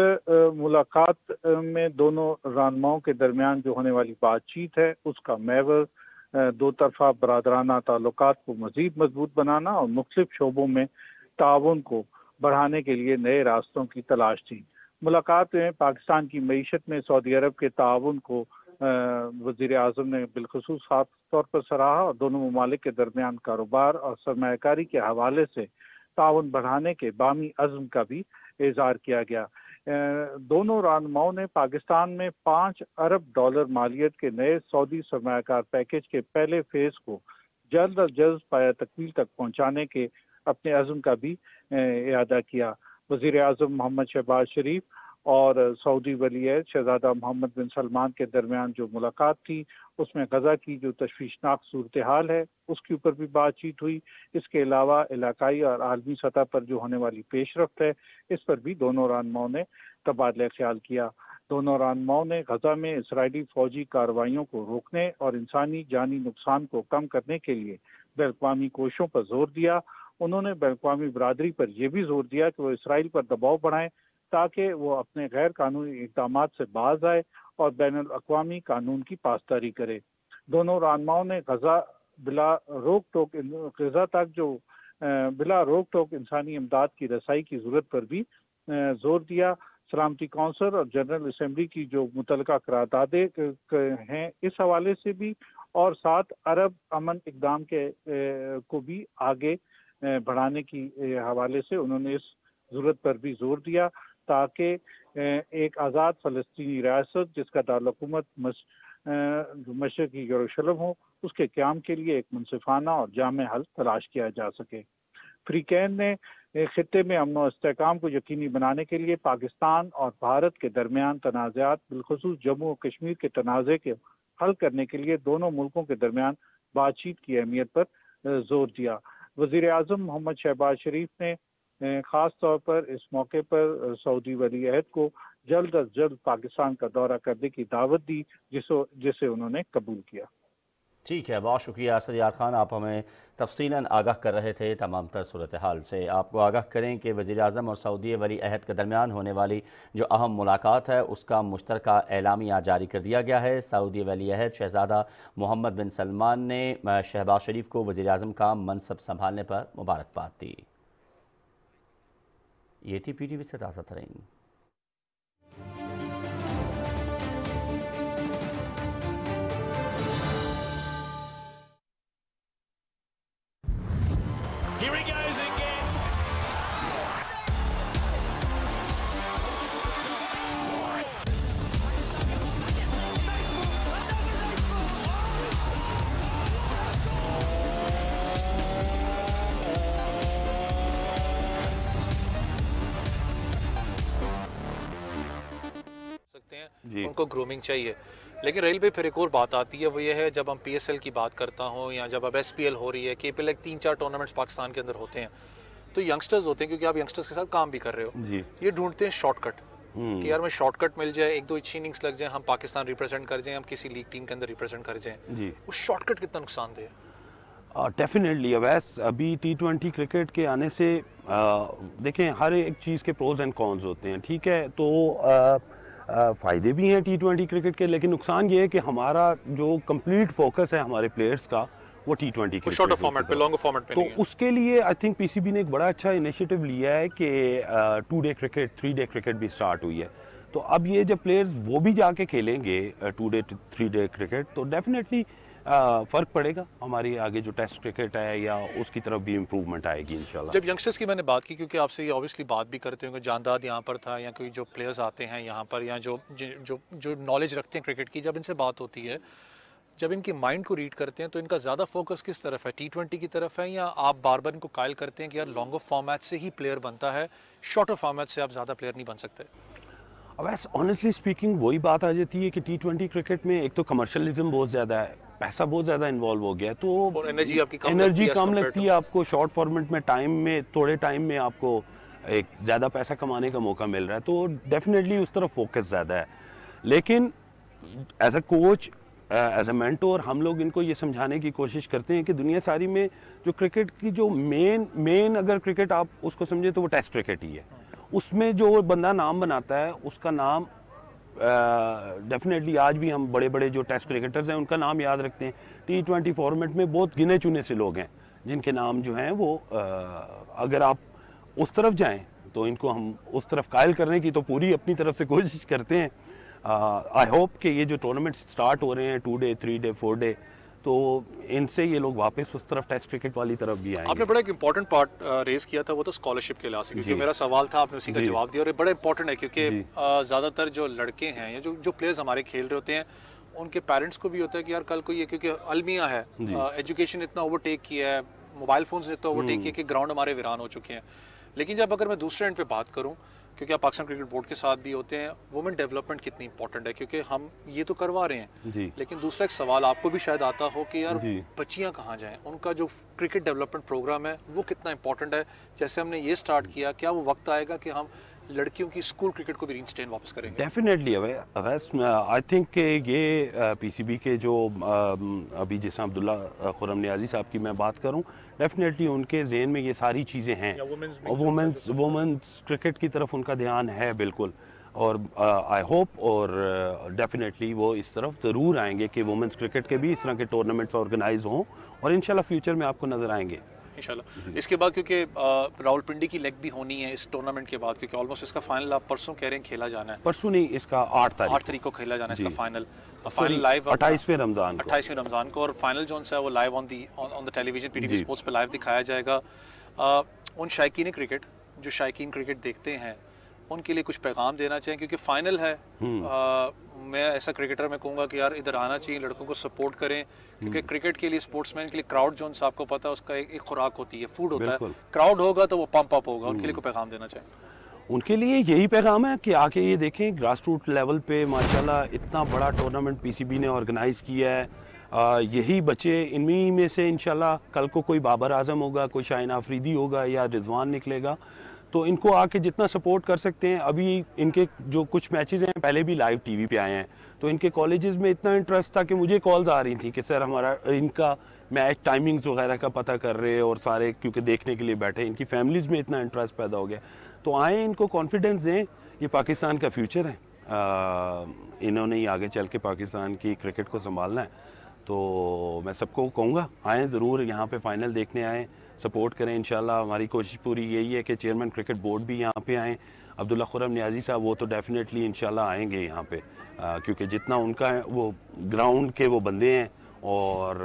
मुलाकात में दोनों रहनुमाओं के दरमियान जो होने वाली बातचीत है उसका महवर दो तरफा बरादराना ताल्लुकात को मज़ीद मजबूत बनाना और मुख्तलिफ शोबों में ताउन को बढ़ाने के लिए नए रास्तों की तलाश थी। मुलाकात में पाकिस्तान की मईशत में सऊदी अरब के ताउन को वज़ीर आज़म ने बिलखुसूस खास तौर पर सराहा और दोनों ममालिक के दरमियान कारोबार और सरमायाकारी के हवाले से ताउन बढ़ाने के बामी अज़्म का भी इज़हार किया गया। दोनों रहनुमाओं ने पाकिस्तान में $5 अरब मालियत के नए सऊदी सरमायाकार पैकेज के पहले फेज को जल्द अज जल्द पाया तकमील तक पहुँचाने के अपने अज़्म का भी इआदा किया। वज़ीर आज़म मोहम्मद शहबाज शरीफ और सऊदी वली अहद शहजादा मोहम्मद बिन सलमान के दरमियान जो मुलाकात थी उसमें गज़ा की जो तशवीशनाक सूरत हाल है उसके ऊपर भी बातचीत हुई। इसके अलावा इलाकाई और आलमी सतह पर जो होने वाली पेशरफ्त है इस पर भी दोनों रहनुमाओं ने तबादला ख्याल किया। दोनों रहनुमाओं ने गज़ा में इसराइली फौजी कार्रवाइयों को रोकने और इंसानी जानी नुकसान को कम करने के लिए बैनुल-अक़वामी कोशिशों पर जोर दिया। उन्होंने बैनुल-अक़वामी बरादरी पर यह भी जोर दिया कि वो इसराइल पर दबाव बढ़ाएं ताकि वो अपने गैर कानूनी इक़दामात से बाज आए और बैनुल-अक़वामी कानून की पासदारी करे। दोनों रहनुमाओं ने गज़ा बिला रोक टोक इंसानी इमदाद की रसाई की ज़रूरत पर भी जोर दिया। सलामती कौंसिल और जनरल असम्बली की जो मुतल्लिका करारदादें हैं इस हवाले से भी और 7 अरब अमन इक़दाम को भी आगे बढ़ाने की हवाले से उन्होंने इस ज़रूरत पर भी जोर दिया ताकि एक आज़ाद फ़लस्तीनी रियासत जिसका दारुल-हुकूमत मशरक़ी यरूशलेम हो उसके क़याम के लिए एक मुनसिफ़ाना और जामे हल तलाश किया जा सके। फ्रीकैन ने खित्ते में अमन और इस्तेहकाम को यकीनी बनाने के लिए पाकिस्तान और भारत के दरमियान तनाज़ात, बिलखुसूस जम्मू और कश्मीर के तनाज़े के हल करने के लिए दोनों मुल्कों के दरमियान बातचीत की अहमियत पर जोर दिया। वज़ीर आज़म मोहम्मद शहबाज शरीफ ने ख़ास तौर पर इस मौके पर सऊदी वली अहद को जल्द अज जल्द पाकिस्तान का दौरा करने की दावत दी, जिसे उन्होंने कबूल किया। ठीक है, बहुत शुक्रिया सरियार खान, आप हमें तफसीलन आगाह कर रहे थे तमाम तर सूरत हाल से। आपको आगाह करें कि वज़ीर आज़म और सऊदी वली अहद के दरमियान होने वाली जो अहम मुलाकात है उसका मुश्तरका एलामिया जारी कर दिया गया है। सऊदी वली अहद शहज़ादा मोहम्मद बिन सलमान ने शहबाज शरीफ को वज़ीर आज़म का मनसब संभालने पर मुबारकबाद दी। ये थी PTV से ताज़ा तरीन। Here he goes again. सकते हैं, उनको ग्रूमिंग चाहिए। लेकिन रेल पे फिर एक और बात आती है, वो ये है जब हम PSL की बात करता हूँ या जब अब SPL हो रही है, KPL 3-4 टूर्नामेंट्स पाकिस्तान के अंदर होते हैं, तो यंगस्टर्स होते हैं, क्योंकि आप यंगस्टर्स के साथ काम भी कर रहे हो, ये ढूंढते हैं शॉर्टकट कि यार मैं शॉर्टकट मिल जाए, एक दो अच्छी इनिंग्स लग जाए, हम पाकिस्तान रिप्रेजेंट कर जाएं, हम किसी लीग टीम के अंदर रिप्रेजेंट कर जाएं। उस शॉर्टकट कितना नुकसानदेह है? डेफिनेटली अवैस, अभी T20 क्रिकेट के आने से देखें हर एक चीज़ के प्रोज एंड कॉन्स होते हैं, ठीक है। तो फ़ायदे भी हैं T20 क्रिकेट के, लेकिन नुकसान ये है कि हमारा जो कंप्लीट फोकस है हमारे प्लेयर्स का वो T20 क्रिकेट, शॉर्टर फॉर्मेट पे, लॉन्गर फॉर्मेट पे तो नहीं है। उसके लिए आई थिंक PCB ने एक बड़ा अच्छा इनिशिएटिव लिया है कि 2 डे क्रिकेट, 3 डे क्रिकेट भी स्टार्ट हुई है। तो अब ये जब प्लेयर्स वो भी जाके खेलेंगे 2 डे 3 डे क्रिकेट, तो डेफिनेटली फ़र्क पड़ेगा हमारी आगे जो टेस्ट क्रिकेट है या उसकी तरफ भी इम्प्रूवमेंट आएगी इंशाल्लाह। जब यंगस्टर्स की मैंने बात की, क्योंकि आपसे ये ऑब्वियसली बात भी करते होंगे, जानदाद यहाँ पर था या कोई जो प्लेयर्स आते हैं यहाँ पर या जो नॉलेज रखते हैं क्रिकेट की, जब इनसे बात होती है, जब इनकी माइंड को रीड करते हैं, तो इनका ज़्यादा फोकस किस तरफ है? T20 की तरफ है, या आप बार बार इनको कायल करते हैं कि यार लॉन्गर फॉर्मेट से ही प्लेयर बनता है, शॉर्टर फॉर्मेट से आप ज़्यादा प्लेयर नहीं बन सकते? वैसे ऑनेस्टली स्पीकिंग वही बात आ जाती है कि T20 क्रिकेट में एक तो कमर्शियलिज्म बहुत ज़्यादा है, पैसा बहुत ज़्यादा इन्वॉल्व हो गया, तो एनर्जी आपकी कम लगती है आपको। शॉर्ट फॉर्मेट में थोड़े टाइम में आपको एक ज़्यादा पैसा कमाने का मौका मिल रहा है, तो डेफिनेटली उस तरफ फोकस ज़्यादा है। लेकिन as a coach, as a mentor, हम लोग इनको ये समझाने की कोशिश करते हैं कि दुनिया सारी में जो क्रिकेट की जो मेन अगर क्रिकेट आप उसको समझे तो वो टेस्ट क्रिकेट ही है। उसमें जो बंदा नाम बनाता है उसका नाम डेफिनेटली आज भी हम बड़े बड़े जो टेस्ट क्रिकेटर्स हैं उनका नाम याद रखते हैं। T20 फॉर्मेट में बहुत गिने चुने से लोग हैं जिनके नाम जो हैं वो अगर आप उस तरफ जाएं तो इनको हम उस तरफ कायल करने की तो पूरी अपनी तरफ से कोशिश करते हैं। आई होप कि ये जो टूर्नामेंट स्टार्ट हो रहे हैं 2 डे 3 डे 4 डे, तो इनसे ये लोग वापस उस तरफ टेस्ट क्रिकेट वाली तरफ भी आएंगे। आपने बड़ा एक इंपॉर्टेंट पार्ट रेज किया था, वो तो स्कॉलरशिप के लिहाज से, क्योंकि मेरा सवाल था, आपने उसी का जवाब दिया, और ये बड़ा इंपॉर्टेंट है क्योंकि ज़्यादातर जो लड़के हैं या जो प्लेयर्स हमारे खेल रहे होते हैं, उनके पेरेंट्स को भी होता है कि यार कल को ये, क्योंकि अलमिया है, एजुकेशन इतना ओवरटेक किया है, मोबाइल फोन्स ने इतना ओवरटेक किया कि ग्राउंड हमारे वीरान हो चुके हैं। लेकिन जब अगर मैं दूसरे एंड पे बात करूं, क्योंकि आप पाकिस्तान क्रिकेट बोर्ड के साथ भी होते हैं, वुमेन डेवलपमेंट कितनी इंपॉर्टेंट है, क्योंकि हम ये तो करवा रहे हैं, लेकिन दूसरा एक सवाल आपको भी शायद आता हो कि यार बच्चियां कहाँ जाएं, उनका जो क्रिकेट डेवलपमेंट प्रोग्राम है वो कितना इंपॉर्टेंट है। जैसे हमने ये स्टार्ट किया, क्या वो वक्त आएगा कि हम लड़कियों की स्कूल क्रिकेट को भी रीइंस्टेट वापस करेंगे? डेफिनेटली आई थिंक कि ये PCB के जो अभी जैसे अब्दुल्ला खुरम नियाजी साहब की मैं बात करूं, डेफिनेटली उनके जहन में ये सारी चीज़ें हैं, और वुमेंस क्रिकेट की तरफ उनका ध्यान है बिल्कुल, और आई होप और डेफिनेटली वो इस तरफ ज़रूर आएंगे कि वुमेंस क्रिकेट के भी इस तरह के टूर्नामेंट्स ऑर्गेनाइज हों, और इंशाल्लाह फ्यूचर में आपको नज़र आएंगे इंशाल्लाह। इसके बाद क्योंकि रावलपिंडी की लेग भी होनी है इस टूर्नामेंट के बाद, क्योंकि ऑलमोस्ट इसका फाइनल आप परसों कह रहे हैं खेला जाना है। परसों नहीं, इसका 8 तारीख को खेला जाना है इसका फाइनल लाइव 28वें रमज़ान को, और फाइनल जो है वो live on the television PTV sports पे लाइव दिखाया जाएगा। उन शायकीन क्रिकेट जो शायकीन क्रिकेट देखते हैं उनके लिए कुछ पैगाम देना चाहें, क्योंकि फाइनल है। मैं ऐसा क्रिकेटर मैं कहूँगा कि यार इधर आना चाहिए, लड़कों को सपोर्ट करें, क्योंकि क्रिकेट के लिए, स्पोर्ट्समैन के लिए क्राउड जोन आपको पता है उसका एक खुराक होती है, फूड होता है। क्राउड होगा तो वो पंप अप होगा। उनके लिए कोई पैगाम देना चाहें? उनके लिए यही पैगाम है कि आके ये देखें, ग्रास रूट लेवल पे माशाल्लाह इतना बड़ा टूर्नामेंट पीसीबी ने ऑर्गेनाइज़ किया है। यही बच्चे, इन्हीं में से इंशाल्लाह कल को कोई बाबर आजम होगा, कोई शाहीन आफरीदी होगा या रिजवान निकलेगा, तो इनको आके जितना सपोर्ट कर सकते हैं। अभी इनके जो कुछ मैचेस हैं पहले भी लाइव टीवी पे आए हैं, तो इनके कॉलेजेस में इतना इंटरेस्ट था कि मुझे कॉल्स आ रही थी कि सर हमारा इनका मैच टाइमिंग्स वगैरह का पता कर रहे और सारे क्योंकि देखने के लिए बैठे, इनकी फैमिलीज़ में इतना इंटरेस्ट पैदा हो गया। तो आए, इनको कॉन्फिडेंस दें, ये पाकिस्तान का फ्यूचर है। इन्होंने ही आगे चल के पाकिस्तान की क्रिकेट को संभालना है। तो मैं सबको कहूँगा आएँ ज़रूर, यहाँ पे फाइनल देखने आएँ, सपोर्ट करें। इंशाल्लाह हमारी कोशिश पूरी यही है कि चेयरमैन क्रिकेट बोर्ड भी यहाँ पे आएँ। अब्दुल्ला खुरम नियाजी साहब वो तो डेफिनेटली इंशाल्लाह आएंगे यहाँ पे, क्योंकि जितना उनका है वो ग्राउंड के वो बंदे हैं, और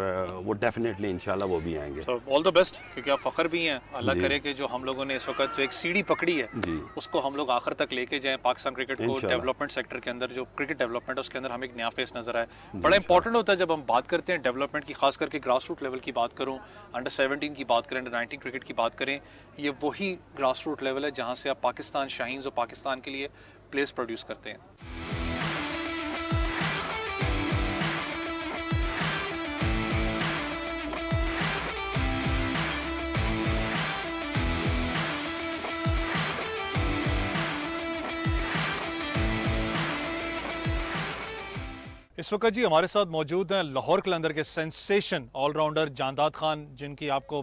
वो डेफिनेटली इंशाल्लाह वो भी आएंगे। सो ऑल द बेस्ट, क्योंकि आप फ़ख्र भी हैं। अल्लाह करे कि जो हम लोगों ने इस वक्त जो एक सीढ़ी पकड़ी है उसको हम लोग आखिर तक लेके जाएं। पाकिस्तान क्रिकेट को डेवलपमेंट सेक्टर के अंदर, जो क्रिकेट डेवलपमेंट है उसके अंदर हमें एक नया फेस नजर आए। बड़ा इंपॉर्टेंट होता है जब हम बात करते हैं डेवलपमेंट की, खास करके ग्रास रूट लेवल की बात करूँ, अंडर 17 की बात करें, अंडर 19 क्रिकेट की बात करें, ये वही ग्रास रूट लेवल है जहाँ से आप पाकिस्तान शाहीन्स और पाकिस्तान के लिए प्लेयर्स प्रोड्यूस करते हैं। इस वक्त जी हमारे साथ मौजूद हैं लाहौर कलंदर के सेंसेशन ऑलराउंडर जानदाद खान, जिनकी आपको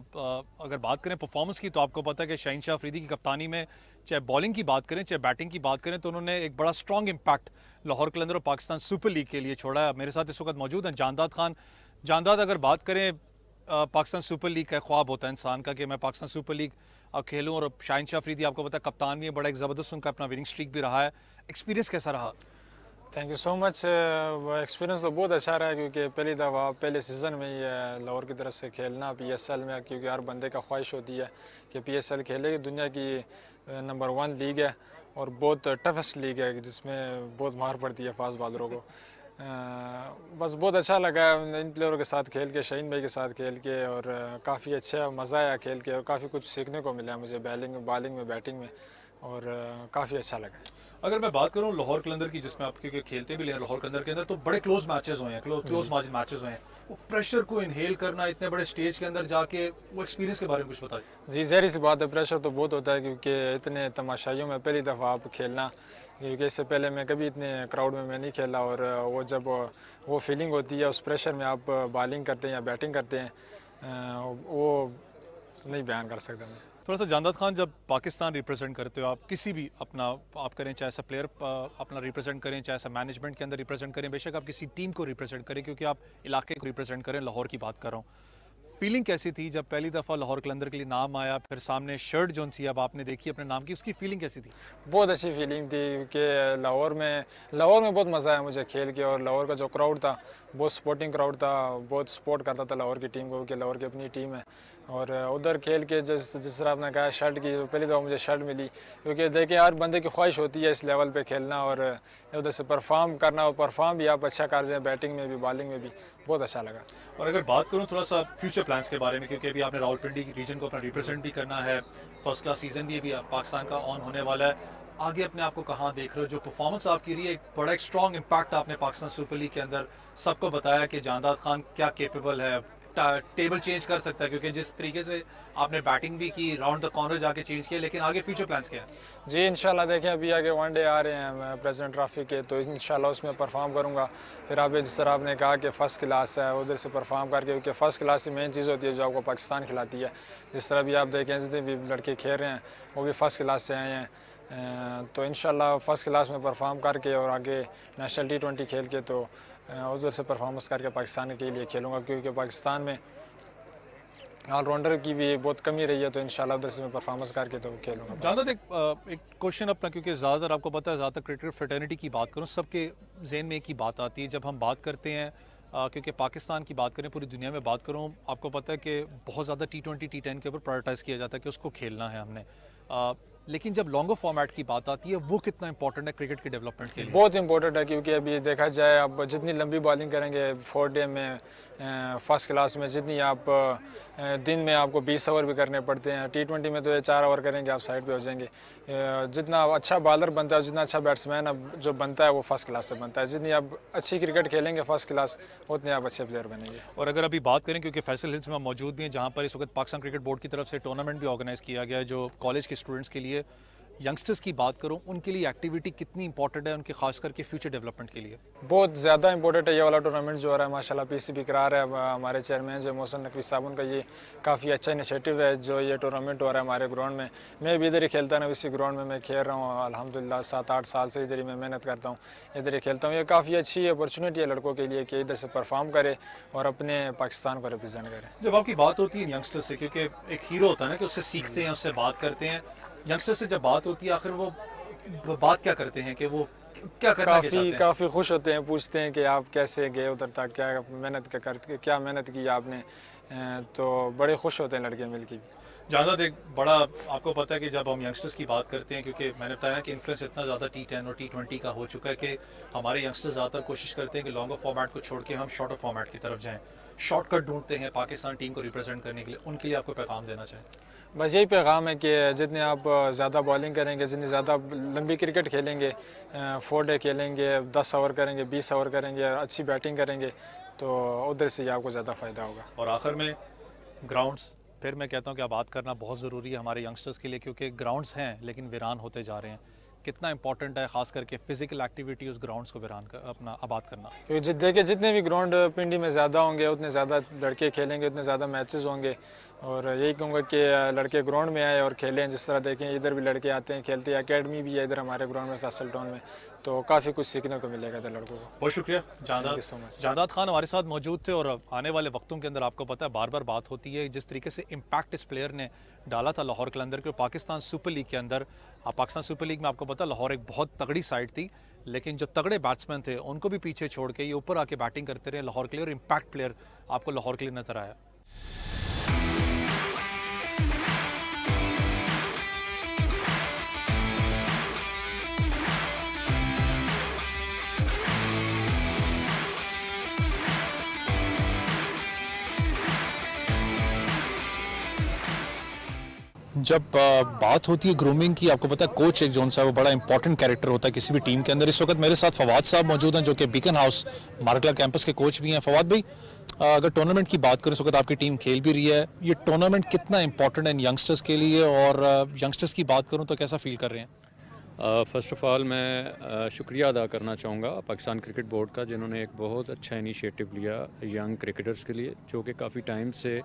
अगर बात करें परफॉर्मेंस की तो आपको पता है कि शाहीन शाह अफरीदी की कप्तानी में चाहे बॉलिंग की बात करें चाहे बैटिंग की बात करें तो उन्होंने एक बड़ा स्ट्रॉन्ग इम्पैक्ट लाहौर कलंदर और पाकिस्तान सुपर लीग के लिए छोड़ा है। मेरे साथ इस वक्त मौजूद हैं जानदाद खान। जानदाद, अगर बात करें पाकिस्तान सुपर लीग का ख्वाब होता है इंसान का कि मैं पाकिस्तान सुपर लीग खेलूँ, और शाहीन शाह अफरीदी आपको पता है कप्तान भी है, बड़ा एक ज़बरदस्त उनका अपना विनिंग स्ट्रीक भी रहा है। एक्सपीरियंस कैसा रहा? Thank you so much. Experience तो बहुत अच्छा रहा, क्योंकि पहली दफ़ा पहले सीज़न में ही लाहौर की तरफ से खेलना PSL में, क्योंकि हर बंदे का ख्वाहिश होती है कि PSL खेले। दुनिया की नंबर 1 लीग है और बहुत टफेस्ट लीग है, जिसमें बहुत मार पड़ती है फास्ट बॉलरों को। बस बहुत अच्छा लगा इन प्लेयरों के साथ खेल के, शाहीन भाई के साथ खेल के, और काफ़ी अच्छा मज़ा आया खेल के, और काफ़ी कुछ सीखने को मिला मुझे बॉलिंग में, बैटिंग में, और काफ़ी अच्छा लगा। अगर मैं बात करूं लाहौर कलंदर की, जिसमें आप क्योंकि खेलते भी ले लाहौर कलंदर के अंदर, तो बड़े क्लोज मैचेस हुए हैं, क्लोज मार्जिन मैचेस हुए हैं। वो प्रेशर को इनहेल करना इतने बड़े स्टेज के अंदर जाके, वो एक्सपीरियंस के बारे में कुछ बताइए। जी, ज़ाहिर सी बात है, प्रेशर तो बहुत होता है, क्योंकि इतने तमाशाइयों में पहली दफ़ा आप खेलना, क्योंकि इससे पहले मैं कभी इतने क्राउड में मैं नहीं खेला, और वो जब वो फीलिंग होती है उस प्रेशर में आप बॉलिंग करते हैं या बैटिंग करते हैं, वो नहीं बयान कर सकता मैं। थोड़ा सा जानदाद खान, जब पाकिस्तान रिप्रेजेंट करते हो आप, किसी भी अपना आप करें, चाहे ऐसा प्लेयर अपना रिप्रेजेंट करें, चाहे ऐसा मैनेजमेंट के अंदर रिप्रेजेंट करें, बेशक आप किसी टीम को रिप्रेजेंट करें, क्योंकि आप इलाके को रिप्रेजेंट करें, लाहौर की बात कर रहा हूँ। फीलिंग कैसी थी जब पहली दफ़ा लाहौर कलंदर के लिए नाम आया, फिर सामने शर्ट जो सी अब आपने देखी अपने नाम की, उसकी फीलिंग कैसी थी? बहुत अच्छी फीलिंग थी, कि लाहौर में बहुत मज़ा आया मुझे खेल के, और लाहौर का जो क्राउड था बहुत सपोर्टिंग क्राउड था, बहुत सपोर्ट करता था लाहौर की टीम को, कि लाहौर की अपनी टीम है। और उधर खेल के जिस तरह आपने कहा शर्ट की, पहली दफ़ा मुझे शर्ट मिली, क्योंकि देखिए हर बंदे की ख्वाहिश होती है इस लेवल पे खेलना और उधर से परफॉर्म करना, और परफॉर्म भी आप अच्छा कर जाए, बैटिंग में भी बॉलिंग में भी, बहुत अच्छा लगा। और अगर बात करूँ थोड़ा सा फ्यूचर प्लान्स के बारे में, क्योंकि अभी आपने रावलपिंडी रीजन को अपना रिप्रेजेंट भी करना है, फर्स्ट क्लास सीजन भी अभी पाकिस्तान का ऑन होने वाला है, आगे अपने आप को कहाँ देख रहे हो? जो परफॉर्मेंस आपकी रही है, एक बड़ा एक स्ट्रॉन्ग इम्पैक्ट आपने पाकिस्तान सुपर लीग के अंदर सबको बताया कि जानदाद खान क्या केपेबल है, टेबल चेंज कर सकता है, क्योंकि जिस तरीके से आपने बैटिंग भी की, राउंड द कॉर्नर जाके चेंज किया, लेकिन आगे फ्यूचर प्लान्स क्या है? जी इंशाल्लाह देखें, अभी आगे वनडे आ रहे हैं प्रेसिडेंट ट्रॉफी के, तो इंशाल्लाह उसमें परफॉर्म करूंगा। फिर आप जिस तरह आपने कहा कि फ़र्स्ट क्लास है, उधर से परफॉर्म करके, क्योंकि फ़र्स्ट क्लास ही मेन चीज़ होती है जो आपको पाकिस्तान खिलाती है। जिस तरह भी आप देखें, जितने भी लड़के खेल रहे हैं वो भी फ़र्स्ट क्लास से आए हैं, तो इंशाल्लाह फ़र्स्ट क्लास में परफॉर्म करके और आगे नेशनल T20 खेल के, तो उधर से परफॉर्मेंस करके पाकिस्तान के लिए खेलूँगा, क्योंकि पाकिस्तान में ऑलराउंडर की भी बहुत कमी रही है, तो इंशाल्लाह उधर से मैं परफॉर्मेंस करके तो खेलूँगा। ज़्यादा एक क्वेश्चन अपना, क्योंकि ज़्यादातर आपको पता है, ज़्यादातर क्रिकेट फ्रेटर्निटी की बात करूँ, सबके जहन में एक ही बात आती है जब हम बात करते हैं, क्योंकि पाकिस्तान की बात करें, पूरी दुनिया में बात करूँ, आपको पता है कि बहुत ज़्यादा T20 T10 के ऊपर प्रायोरिटाइज़ किया जाता है कि उसको खेलना है हमने। लेकिन जब लॉन्गर फॉर्मेट की बात आती है वो कितना इंपॉर्टेंट है क्रिकेट के डेवलपमेंट के लिए? बहुत इंपॉर्टेंट है, क्योंकि अभी देखा जाए अब जितनी लंबी बॉलिंग करेंगे 4 डे में फर्स्ट क्लास में, जितनी आप दिन में आपको 20 ओवर भी करने पड़ते हैं, T20 में तो ये 4 ओवर करेंगे आप साइड पे हो जाएंगे। जितना अच्छा बॉलर बनता है, जितना अच्छा बैट्समैन अब जो बनता है वो फर्स्ट क्लास से बनता है। जितनी आप अच्छी क्रिकेट खेलेंगे फर्स्ट क्लास, उतने आप अच्छे प्लेयर बनेंगे। और अगर अभी बात करें, क्योंकि फैसल हिल्स में मौजूद भी हैं जहाँ पर इस वक्त पाकिस्तान क्रिकेट बोर्ड की तरफ से टूर्नामेंट भी ऑर्गेनाइज किया गया है जो कॉलेज के स्टूडेंट्स के लिए, यंगस्टर्स की बात करूं उनके लिए एक्टिविटी कितनी इंपॉर्टेंट है उनके खास करके फ्यूचर डेवलपमेंट के लिए? बहुत ज़्यादा इंपॉर्टेंट है ये वाला टूर्नामेंट जो हो रहा है। माशाल्लाह पीसीबी करा रहा है हमारे चेयरमैन जो मोहसिन नकवी साहब, उनका ये काफ़ी अच्छा इनिशिएटिव है जो ये टूर्नामेंट हो रहा है हमारे ग्राउंड में। मैं भी इधर ही खेलता ना, इसी ग्राउंड में मैं खेल रहा हूँ अल्हम्दुलिल्लाह। 7-8 साल से इधर ही मैं मेहनत करता हूँ, इधर ही खेलता हूँ। ये काफ़ी अच्छी अपॉर्चुनिटी है लड़कों के लिए कि इधर से परफॉर्म करे और अपने पाकिस्तान को रिप्रेजेंट करे। जब आपकी बात होती है यंगस्टर्स से, क्योंकि एक हीरो होता है ना कि उससे सीखते हैं, उससे बात करते हैं, यंगस्टर से जब बात होती है आखिर वो बात क्या करते हैं कि वो क्या करना चाहते हैं? काफ़ी खुश होते हैं, पूछते हैं कि आप कैसे गए उधर तक, क्या मेहनत की आपने, तो बड़े खुश होते हैं लड़के मिलके। ज़्यादा देख बड़ा आपको पता है कि जब हम यंगस्टर्स की बात करते हैं, क्योंकि मैंने बताया कि इन्फ्लुएंस इतना ज़्यादा T10 और T20 का हो चुका है कि हमारे यंगस्टर्स ज़्यादातर कोशिश करते हैं कि लॉन्गर फॉर्मेट को छोड़ के हम शॉर्टर फॉर्मेट की तरफ जाएं, शॉर्टकट ढूंढते हैं पाकिस्तान टीम को रिप्रेजेंट करने के लिए। उनके लिए आपको पैगाम देना चाहिए? बस यही पैगाम है कि जितने आप ज़्यादा बॉलिंग करेंगे, जितनी ज़्यादा लंबी क्रिकेट खेलेंगे, 4 डे खेलेंगे, 10 ओवर करेंगे, 20 ओवर करेंगे, अच्छी बैटिंग करेंगे, तो उधर से आपको ज़्यादा फ़ायदा होगा। और आखिर में ग्राउंड्स, फिर मैं कहता हूँ कि आबाद करना बहुत ज़रूरी है हमारे यंगस्टर्स के लिए, क्योंकि ग्राउंड्स हैं लेकिन वीरान होते जा रहे हैं। कितना इंपॉर्टेंट है खास करके फिजिकल एक्टिविटी उस ग्राउंड्स को वीरान कर अपना आबाद करना? क्योंकि देखिए जितने भी ग्राउंड पिंडी में ज़्यादा होंगे उतने ज़्यादा लड़के खेलेंगे, उतने ज़्यादा मैचेस होंगे। और यही कहूँगा कि लड़के ग्राउंड में आए और खेलें। जिस तरह देखें इधर भी लड़के आते हैं खेलते हैं, एकेडमी भी है इधर हमारे ग्राउंड में फैसल टाउन में, तो काफ़ी कुछ सीखने को मिलेगा इधर लड़कों को। बहुत शुक्रिया जादाद खान हमारे साथ मौजूद थे। और आने वाले वक्तों के अंदर आपको पता है बार बार बात होती है जिस तरीके से इम्पैक्ट इस प्लेयर ने डाला था लाहौर के अंदर, कि पाकिस्तान सुपर लीग के अंदर, पाकिस्तान सुपर लीग में आपको पता लाहौर एक बहुत तगड़ी साइड थी, लेकिन जो तगड़े बैट्समैन थे उनको भी पीछे छोड़ के ये ऊपर आके बैटिंग करते रहे लाहौर के लिए, और इम्पैक्ट प्लेयर आपको लाहौर के लिए नजर आया। जब बात होती है ग्रूमिंग की, आपको पता है कोच एक जोन सा वो बड़ा इंपॉर्टेंट कैरेक्टर होता है किसी भी टीम के अंदर। इस वक्त मेरे साथ फवाद साहब मौजूद हैं जो कि बीकन हाउस मार्कला कैंपस के कोच भी हैं। फवाद भाई, अगर टूर्नामेंट की बात करें इस वक्त आपकी टीम खेल भी रही है, ये टूर्नामेंट कितना इंपॉर्टेंट है इन यंगस्टर्स के लिए, और यंगस्टर्स की बात करूँ तो कैसा फील कर रहे हैं? फ़र्स्ट ऑफ़ ऑल मैं शुक्रिया अदा करना चाहूँगा पाकिस्तान क्रिकेट बोर्ड का, जिन्होंने एक बहुत अच्छा इनिशिएटिव लिया यंग क्रिकेटर्स के लिए, जो कि काफ़ी टाइम से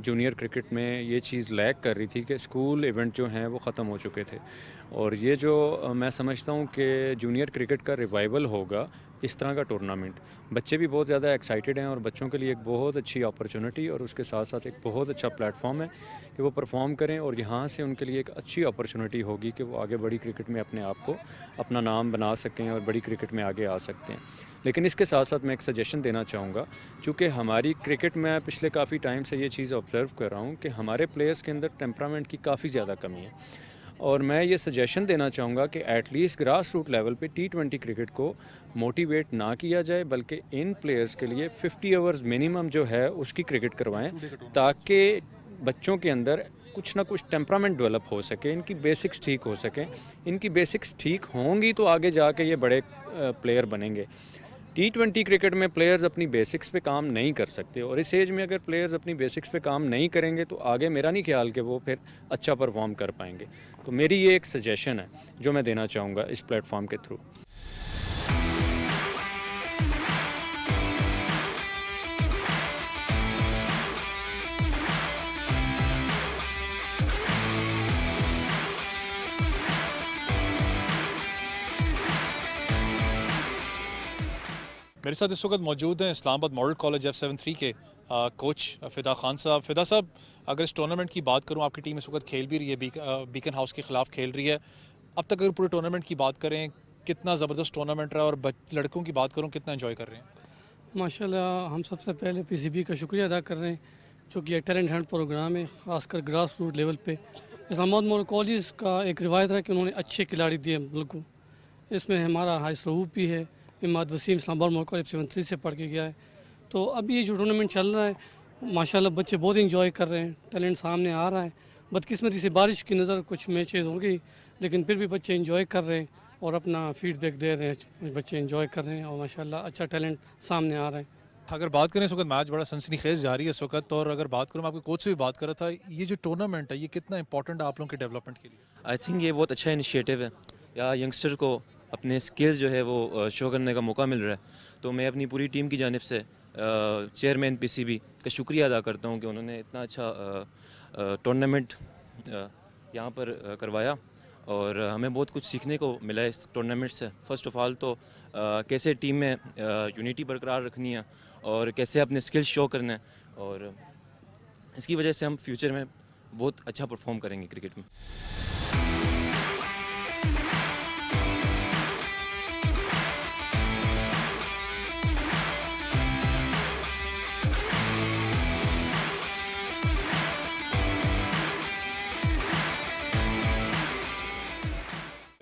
जूनियर क्रिकेट में ये चीज़ लैग कर रही थी कि स्कूल इवेंट जो हैं वो ख़त्म हो चुके थे। और ये जो मैं समझता हूँ कि जूनियर क्रिकेट का रिवाइवल होगा इस तरह का टूर्नामेंट, बच्चे भी बहुत ज़्यादा एक्साइटेड हैं और बच्चों के लिए एक बहुत अच्छी अपॉर्चुनिटी और उसके साथ साथ एक बहुत अच्छा प्लेटफॉर्म है कि वो परफॉर्म करें, और यहाँ से उनके लिए एक अच्छी अपॉर्चुनिटी होगी कि वो आगे बड़ी क्रिकेट में अपने आप को अपना नाम बना सकें और बड़ी क्रिकेट में आगे आ सकते हैं। लेकिन इसके साथ साथ मैं एक सजेशन देना चाहूँगा, चूँकि हमारी क्रिकेट में पिछले काफ़ी टाइम से ये चीज़ ऑब्ज़र्व कर रहा हूँ कि हमारे प्लेयर्स के अंदर टेम्परामेंट की काफ़ी ज़्यादा कमी है, और मैं ये सजेशन देना चाहूँगा कि एटलीस्ट ग्रास रूट लेवल पे T20 क्रिकेट को मोटिवेट ना किया जाए, बल्कि इन प्लेयर्स के लिए 50 ओवर्स मिनिमम जो है उसकी क्रिकेट करवाएं, ताकि बच्चों के अंदर कुछ ना कुछ टेम्परामेंट डेवलप हो सके, इनकी बेसिक्स ठीक हो सकें। इनकी बेसिक्स ठीक होंगी तो आगे जाके ये बड़े प्लेयर बनेंगे। T20 क्रिकेट में प्लेयर्स अपनी बेसिक्स पे काम नहीं कर सकते, और इस एज में अगर प्लेयर्स अपनी बेसिक्स पे काम नहीं करेंगे तो आगे मेरा नहीं ख्याल कि वो फिर अच्छा परफॉर्म कर पाएंगे। तो मेरी ये एक सजेशन है जो मैं देना चाहूँगा इस प्लेटफॉर्म के थ्रू। मेरे साथ इस वक्त मौजूद हैं इस्लामाबाद मॉडल कॉलेज F73 के कोच फ़िदा खान साहब। फ़िदा साहब, अगर इस टूर्नामेंट की बात करूं, आपकी टीम इस वक्त खेल भी रही है, बीकन हाउस के ख़िलाफ़ खेल रही है। अब तक अगर पूरे टूर्नामेंट की बात करें, कितना ज़बरदस्त टूर्नामेंट रहा, और लड़कों की बात करूँ कितना एंजॉय कर रहे हैं? माशाल्लाह, हम सबसे पहले PCB का शुक्रिया अदा कर रहे हैं, जो कि एक टैलेंट हंट प्रोग्राम है, ख़ासकर ग्रास रूट लेवल पे इस्लामाबाद मॉडल कॉलेज का एक रिवायत है कि उन्होंने अच्छे खिलाड़ी दिए मुल्क को। इसमें हमारा हाइस रऊफ भी है, इमाद वसीम इस्लामाबाद मॉडल कॉलेज 73 से पढ़ के गया है। तो अब ये जो टूर्नामेंट चल रहा है माशाल्लाह बच्चे बहुत इंजॉय कर रहे हैं, टैलेंट सामने आ रहा है। बदकिस्मती से बारिश की नज़र कुछ मैचेज़ हो गई, लेकिन फिर भी बच्चे इंजॉय कर रहे हैं और अपना फीडबैक दे रहे हैं। बच्चे इंजॉय कर रहे हैं और माशाल्लाह अच्छा टैलेंट सामने आ रहा है। अगर बात करें इस वक्त मैच बड़ा सनसनीखेज जारी है इस वक्त, और अगर बात करूँ मैं आपके कोच से भी बात कर रहा था, ये जो टूर्नामेंट है ये कितना इंपॉर्टेंट है आप लोगों के डेवलपमेंट के लिए? आई थिंक ये बहुत अच्छा इनिशिएटिव है, या यंगस्टर को अपने स्किल्स जो है वो शो करने का मौका मिल रहा है। तो मैं अपनी पूरी टीम की जानिब से चेयरमैन पीसीबी का शुक्रिया अदा करता हूँ कि उन्होंने इतना अच्छा टूर्नामेंट यहाँ पर करवाया, और हमें बहुत कुछ सीखने को मिला है इस टूर्नामेंट से। फ़र्स्ट ऑफ़ ऑल तो कैसे टीम में यूनिटी बरकरार रखनी है और कैसे अपने स्किल्स शो करना है, और इसकी वजह से हम फ्यूचर में बहुत अच्छा परफॉर्म करेंगे क्रिकेट में।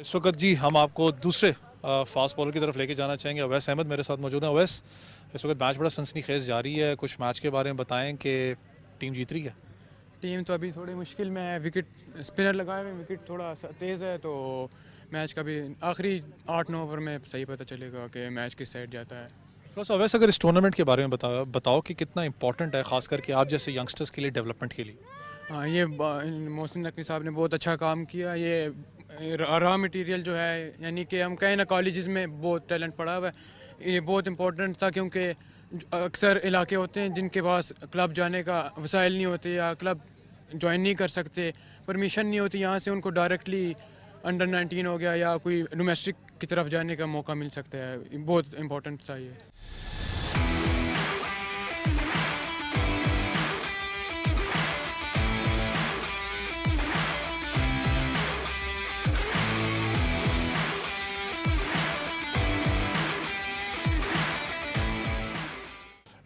इस वक्त जी हम आपको दूसरे फास्ट बॉलर की तरफ लेके जाना चाहेंगे। अवैस अहमद मेरे साथ मौजूद हैं। अवैस, इस वक्त मैच बड़ा सनसनीखेज जारी है, कुछ मैच के बारे में बताएं कि टीम जीत रही है? टीम तो अभी थोड़ी मुश्किल में है, विकेट स्पिनर लगाए हुए, विकेट थोड़ा तेज़ है, तो मैच का भी आखिरी 8-9 ओवर में सही पता चलेगा कि मैच किस साइड जाता है। थोड़ा सा अवैस अगर इस टूर्नामेंट के बारे में बताओ कि कितना इंपॉर्टेंट है ख़ास करके आप जैसे यंगस्टर्स के लिए डेवलपमेंट के लिए? हाँ, ये मोहसिन नकवी साहब ने बहुत अच्छा काम किया। ये रॉ मटेरियल जो है, यानी कि हम कहें ना कॉलेजेस में बहुत टैलेंट पड़ा हुआ है, ये बहुत इंपॉर्टेंट था, क्योंकि अक्सर इलाके होते हैं जिनके पास क्लब जाने का वसाइल नहीं होते या क्लब ज्वाइन नहीं कर सकते, परमिशन नहीं होती, यहाँ से उनको डायरेक्टली अंडर 19 हो गया या कोई डोमेस्टिक की तरफ जाने का मौका मिल सकता है। बहुत इंपॉर्टेंट था ये।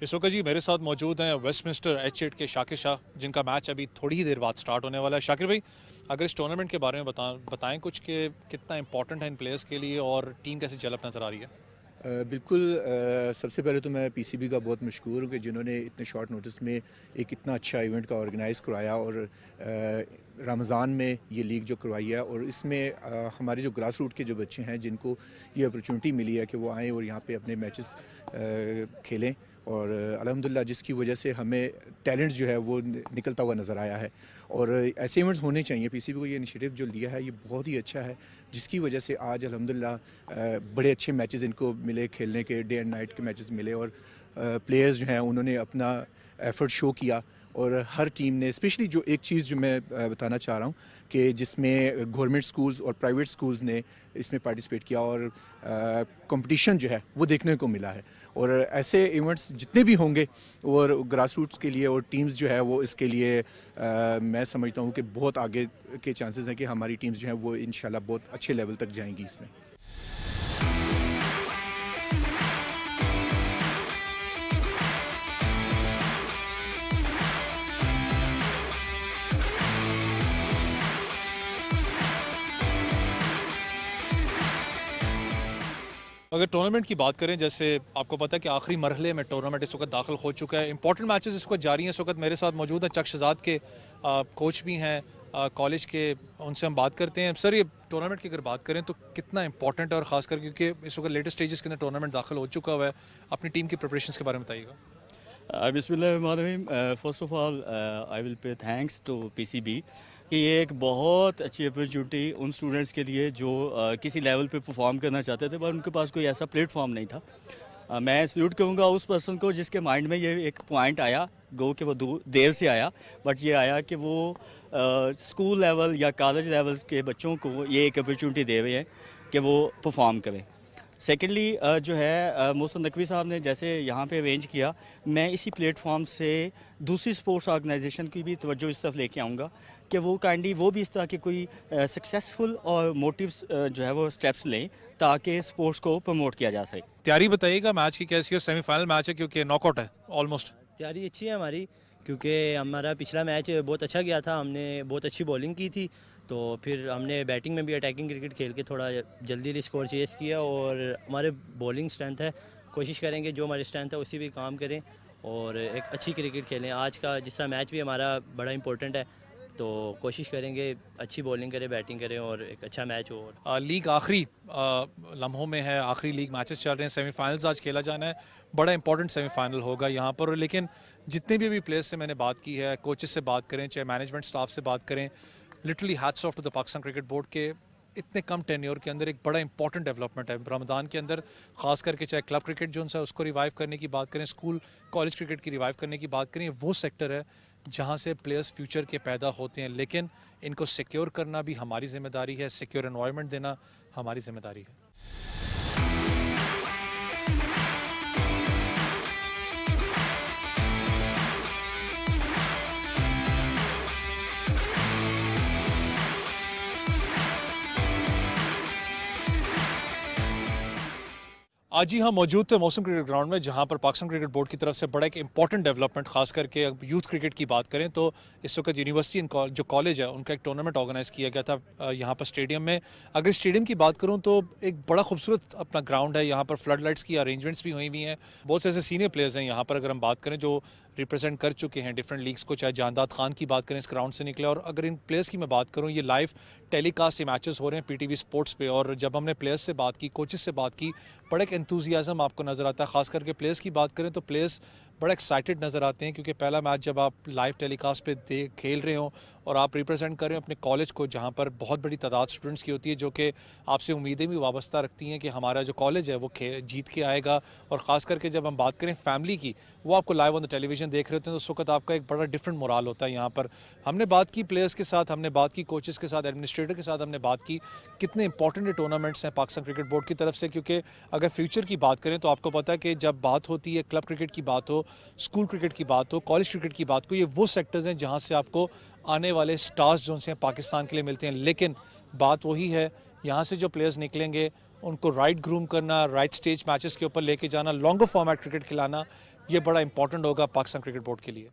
इस वक्त जी मेरे साथ मौजूद हैं वेस्टमिंस्टर H8 के शाकिर शाह, जिनका मैच अभी थोड़ी ही देर बाद स्टार्ट होने वाला है। शाकिर भाई, अगर इस टूर्नामेंट के बारे में बताएं कुछ कि कितना इंपॉर्टेंट है इन प्लेयर्स के लिए और टीम कैसे डेवलप नज़र आ रही है? बिल्कुल, सबसे पहले तो मैं पीसीबी का बहुत मशहूर हूँ कि जिन्होंने इतने शॉर्ट नोटिस में एक इतना अच्छा इवेंट का ऑर्गेनाइज़ करवाया, और रमज़ान में ये लीग जो करवाई है, और इसमें हमारे जो ग्रास रूट के जो बच्चे हैं जिनको ये अपॉर्चुनिटी मिली है कि वो आएँ और यहाँ पे अपने मैचेस खेलें, और अल्हम्दुलिल्लाह जिसकी वजह से हमें टैलेंट जो है वो निकलता हुआ नज़र आया है। और ऐसे इवेंट्स होने चाहिए। पीसीबी को ये इनिशिएटिव जो लिया है ये बहुत ही अच्छा है, जिसकी वजह से आज अल्हम्दुलिल्लाह बड़े अच्छे मैचेस इनको मिले खेलने के, डे एंड नाइट के मैचेस मिले, और प्लेयर्स जो हैं उन्होंने अपना एफर्ट शो किया। और हर टीम ने, स्पेशली जो एक चीज़ जो मैं बताना चाह रहा हूँ कि जिसमें गवर्नमेंट स्कूल्स और प्राइवेट स्कूल्स ने इसमें पार्टिसिपेट किया, और कंपटीशन जो है वो देखने को मिला है। और ऐसे इवेंट्स जितने भी होंगे और ग्रास रूट्स के लिए और टीम्स जो है वो इसके लिए मैं समझता हूँ कि बहुत आगे के चांसेस हैं कि हमारी टीम्स जो हैं वो इंशाल्लाह बहुत अच्छे लेवल तक जाएंगी इसमें। अगर टूर्नामेंट की बात करें, जैसे आपको पता है कि आखिरी मरहले में टूर्नामेंट इस वक्त दाखिल हो चुका है, इंपॉर्टेंट मैचेस इस वक्त जारी हैं। इस वक्त मेरे साथ मौजूद हैं चक शहजाद के कोच भी हैं कॉलेज के, उनसे हम बात करते हैं। सर, ये टूर्नामेंट की अगर बात करें तो कितना इंपॉर्टेंट है, और ख़ासकर क्योंकि इस वक्त लेटेस्ट स्टेजेस के अंदर टूर्नामेंट दाखिल हो चुका हुआ है, अपनी टीम की प्रिपरेशंस के बारे में बताइएगा। बिस्मिल्लाहिर्रहमानिर्रहीम। First of all I will pay thanks to PCB कि ये एक बहुत अच्छी अपॉर्चुनिटी उन स्टूडेंट्स के लिए जो किसी लेवल पे परफॉर्म करना चाहते थे पर उनके पास कोई ऐसा प्लेटफॉर्म नहीं था। मैं सल्यूट करूँगा उस पर्सन को जिसके माइंड में ये एक पॉइंट आया, गो कि वो देर से आया, बट ये आया कि वो स्कूल लेवल या कॉलेज लेवल के बच्चों को ये एक अपॉर्चुनिटी दे रहे हैं कि वो परफॉर्म करें। सेकेंडली जो है मोहसिन नकवी साहब ने जैसे यहाँ पे अरेंज किया, मैं इसी प्लेटफॉर्म से दूसरी स्पोर्ट्स ऑर्गेनाइजेशन की भी तवज्जो इस तरफ लेके आऊँगा कि वो काइंडली वो भी इस तरह के कोई सक्सेसफुल और मोटिव्स जो है वो स्टेप्स लें ताकि स्पोर्ट्स को प्रमोट किया जा सके। तैयारी बताइएगा मैच की कैसी है? सेमीफाइनल मैच है क्योंकि नॉकआउट है ऑलमोस्ट। तैयारी अच्छी है हमारी, क्योंकि हमारा पिछला मैच बहुत अच्छा गया था, हमने बहुत अच्छी बॉलिंग की थी, तो फिर हमने बैटिंग में भी अटैकिंग क्रिकेट खेल के थोड़ा जल्दी स्कोर चेस किया और हमारे बॉलिंग स्ट्रेंथ है, कोशिश करेंगे जो हमारी स्ट्रेंथ है उसी भी काम करें और एक अच्छी क्रिकेट खेलें। आज का जिस तरह मैच भी हमारा बड़ा इंपॉर्टेंट है, तो कोशिश करेंगे अच्छी बॉलिंग करें, बैटिंग करें और एक अच्छा मैच हो। लीग आखिरी लम्हों में है, आखिरी लीग मैचेस चल रहे हैं, सेमीफाइनल्स आज खेला जाना है, बड़ा इंपॉर्टेंट सेमीफाइनल होगा यहाँ पर। लेकिन जितने भी प्लेयर्स से मैंने बात की है, कोचेस से बात करें, चाहे मैनेजमेंट स्टाफ से बात करें, literally hats off to the Pakistan cricket board के इतने कम टेन्योर के अंदर एक बड़ा इंपॉर्टेंट डेवलपमेंट है रमज़ान के अंदर, ख़ास करके चाहे क्लब क्रिकेट जो है उसको रिवाइव करने की बात करें, स्कूल कॉलेज क्रिकेट की रिवाइव करने की बात करें, वो सेक्टर है जहाँ से प्लेयर्स फ्यूचर के पैदा होते हैं। लेकिन इनको सिक्योर करना भी हमारी जिम्मेदारी है, सिक्योर एनवायरनमेंट देना हमारी जिम्मेदारी है। आज ही हम मौजूद थे मौसम क्रिकेट ग्राउंड में, जहां पर पाकिस्तान क्रिकेट बोर्ड की तरफ से बड़ा एक इंपॉर्टेंट डेवलपमेंट, खास करके यूथ क्रिकेट की बात करें तो इस वक्त यूनिवर्सिटी जो कॉलेज है उनका एक टूर्नामेंट ऑर्गेनाइज किया गया था यहां पर स्टेडियम में। अगर स्टेडियम की बात करूं तो एक बड़ा खूबसूरत अपना ग्राउंड है, यहाँ पर फ्लड लाइट्स की अरेंजमेंट्स भी हुई हैं, बहुत से ऐसे सीनियर प्लेयर्स हैं यहाँ पर अगर हम बात करें जो रिप्रेजेंट कर चुके हैं डिफरेंट लीग्स को, चाहे जानदाद खान की बात करें इस ग्राउंड से निकले। और अगर इन प्लेयर्स की मैं बात करूं, ये लाइव टेलीकास्ट ये मैचेस हो रहे हैं पीटीवी स्पोर्ट्स पे, और जब हमने प्लेयर्स से बात की, कोचेस से बात की, बड़ा एक एंथुजियाज्म आपको नज़र आता है। खास करके प्लेयर्स की बात करें तो प्लेयर्स बड़ा एक्साइटेड नज़र आते हैं, क्योंकि पहला मैच जब आप लाइव टेलीकास्ट पे खेल रहे हो और आप रिप्रेजेंट कर रहे हो अपने कॉलेज को, जहाँ पर बहुत बड़ी तादाद स्टूडेंट्स की होती है जो कि आपसे उम्मीदें भी वाबस्ता रखती हैं कि हमारा जो कॉलेज है वो जीत के आएगा। और ख़ास करके जब हम बात करें फैमिली की, वो आपको लाइव ऑन द टेलीविज़न देख रहे होते हैं, तो उस वक्त आपका एक बड़ा डिफरेंट मोराल होता है। यहाँ पर हमने बात की प्लेयर्स के साथ, हमने बात की कोचेस के साथ, एडमिनिस्ट्रेटर के साथ, हमने बात की कितने इंपॉर्टेंट टूर्नामेंट्स हैं पाकिस्तान क्रिकेट बोर्ड की तरफ से। क्योंकि अगर फ्यूचर की बात करें तो आपको पता है कि जब बात होती है क्लब क्रिकेट की बात हो, स्कूल क्रिकेट की बात हो, कॉलेज क्रिकेट की बात हो, ये वो सेक्टर्स हैं जहाँ से आपको आने वाले स्टार्स जो हैं पाकिस्तान के लिए मिलते हैं। लेकिन बात वही है, यहाँ से जो प्लेयर्स निकलेंगे उनको राइट ग्रूम करना, राइट स्टेज मैचेस के ऊपर लेके जाना, लॉन्गर फॉर्मेट क्रिकेट खिलाना, ये बड़ा इंपॉर्टेंट होगा पाकिस्तान क्रिकेट बोर्ड के लिए।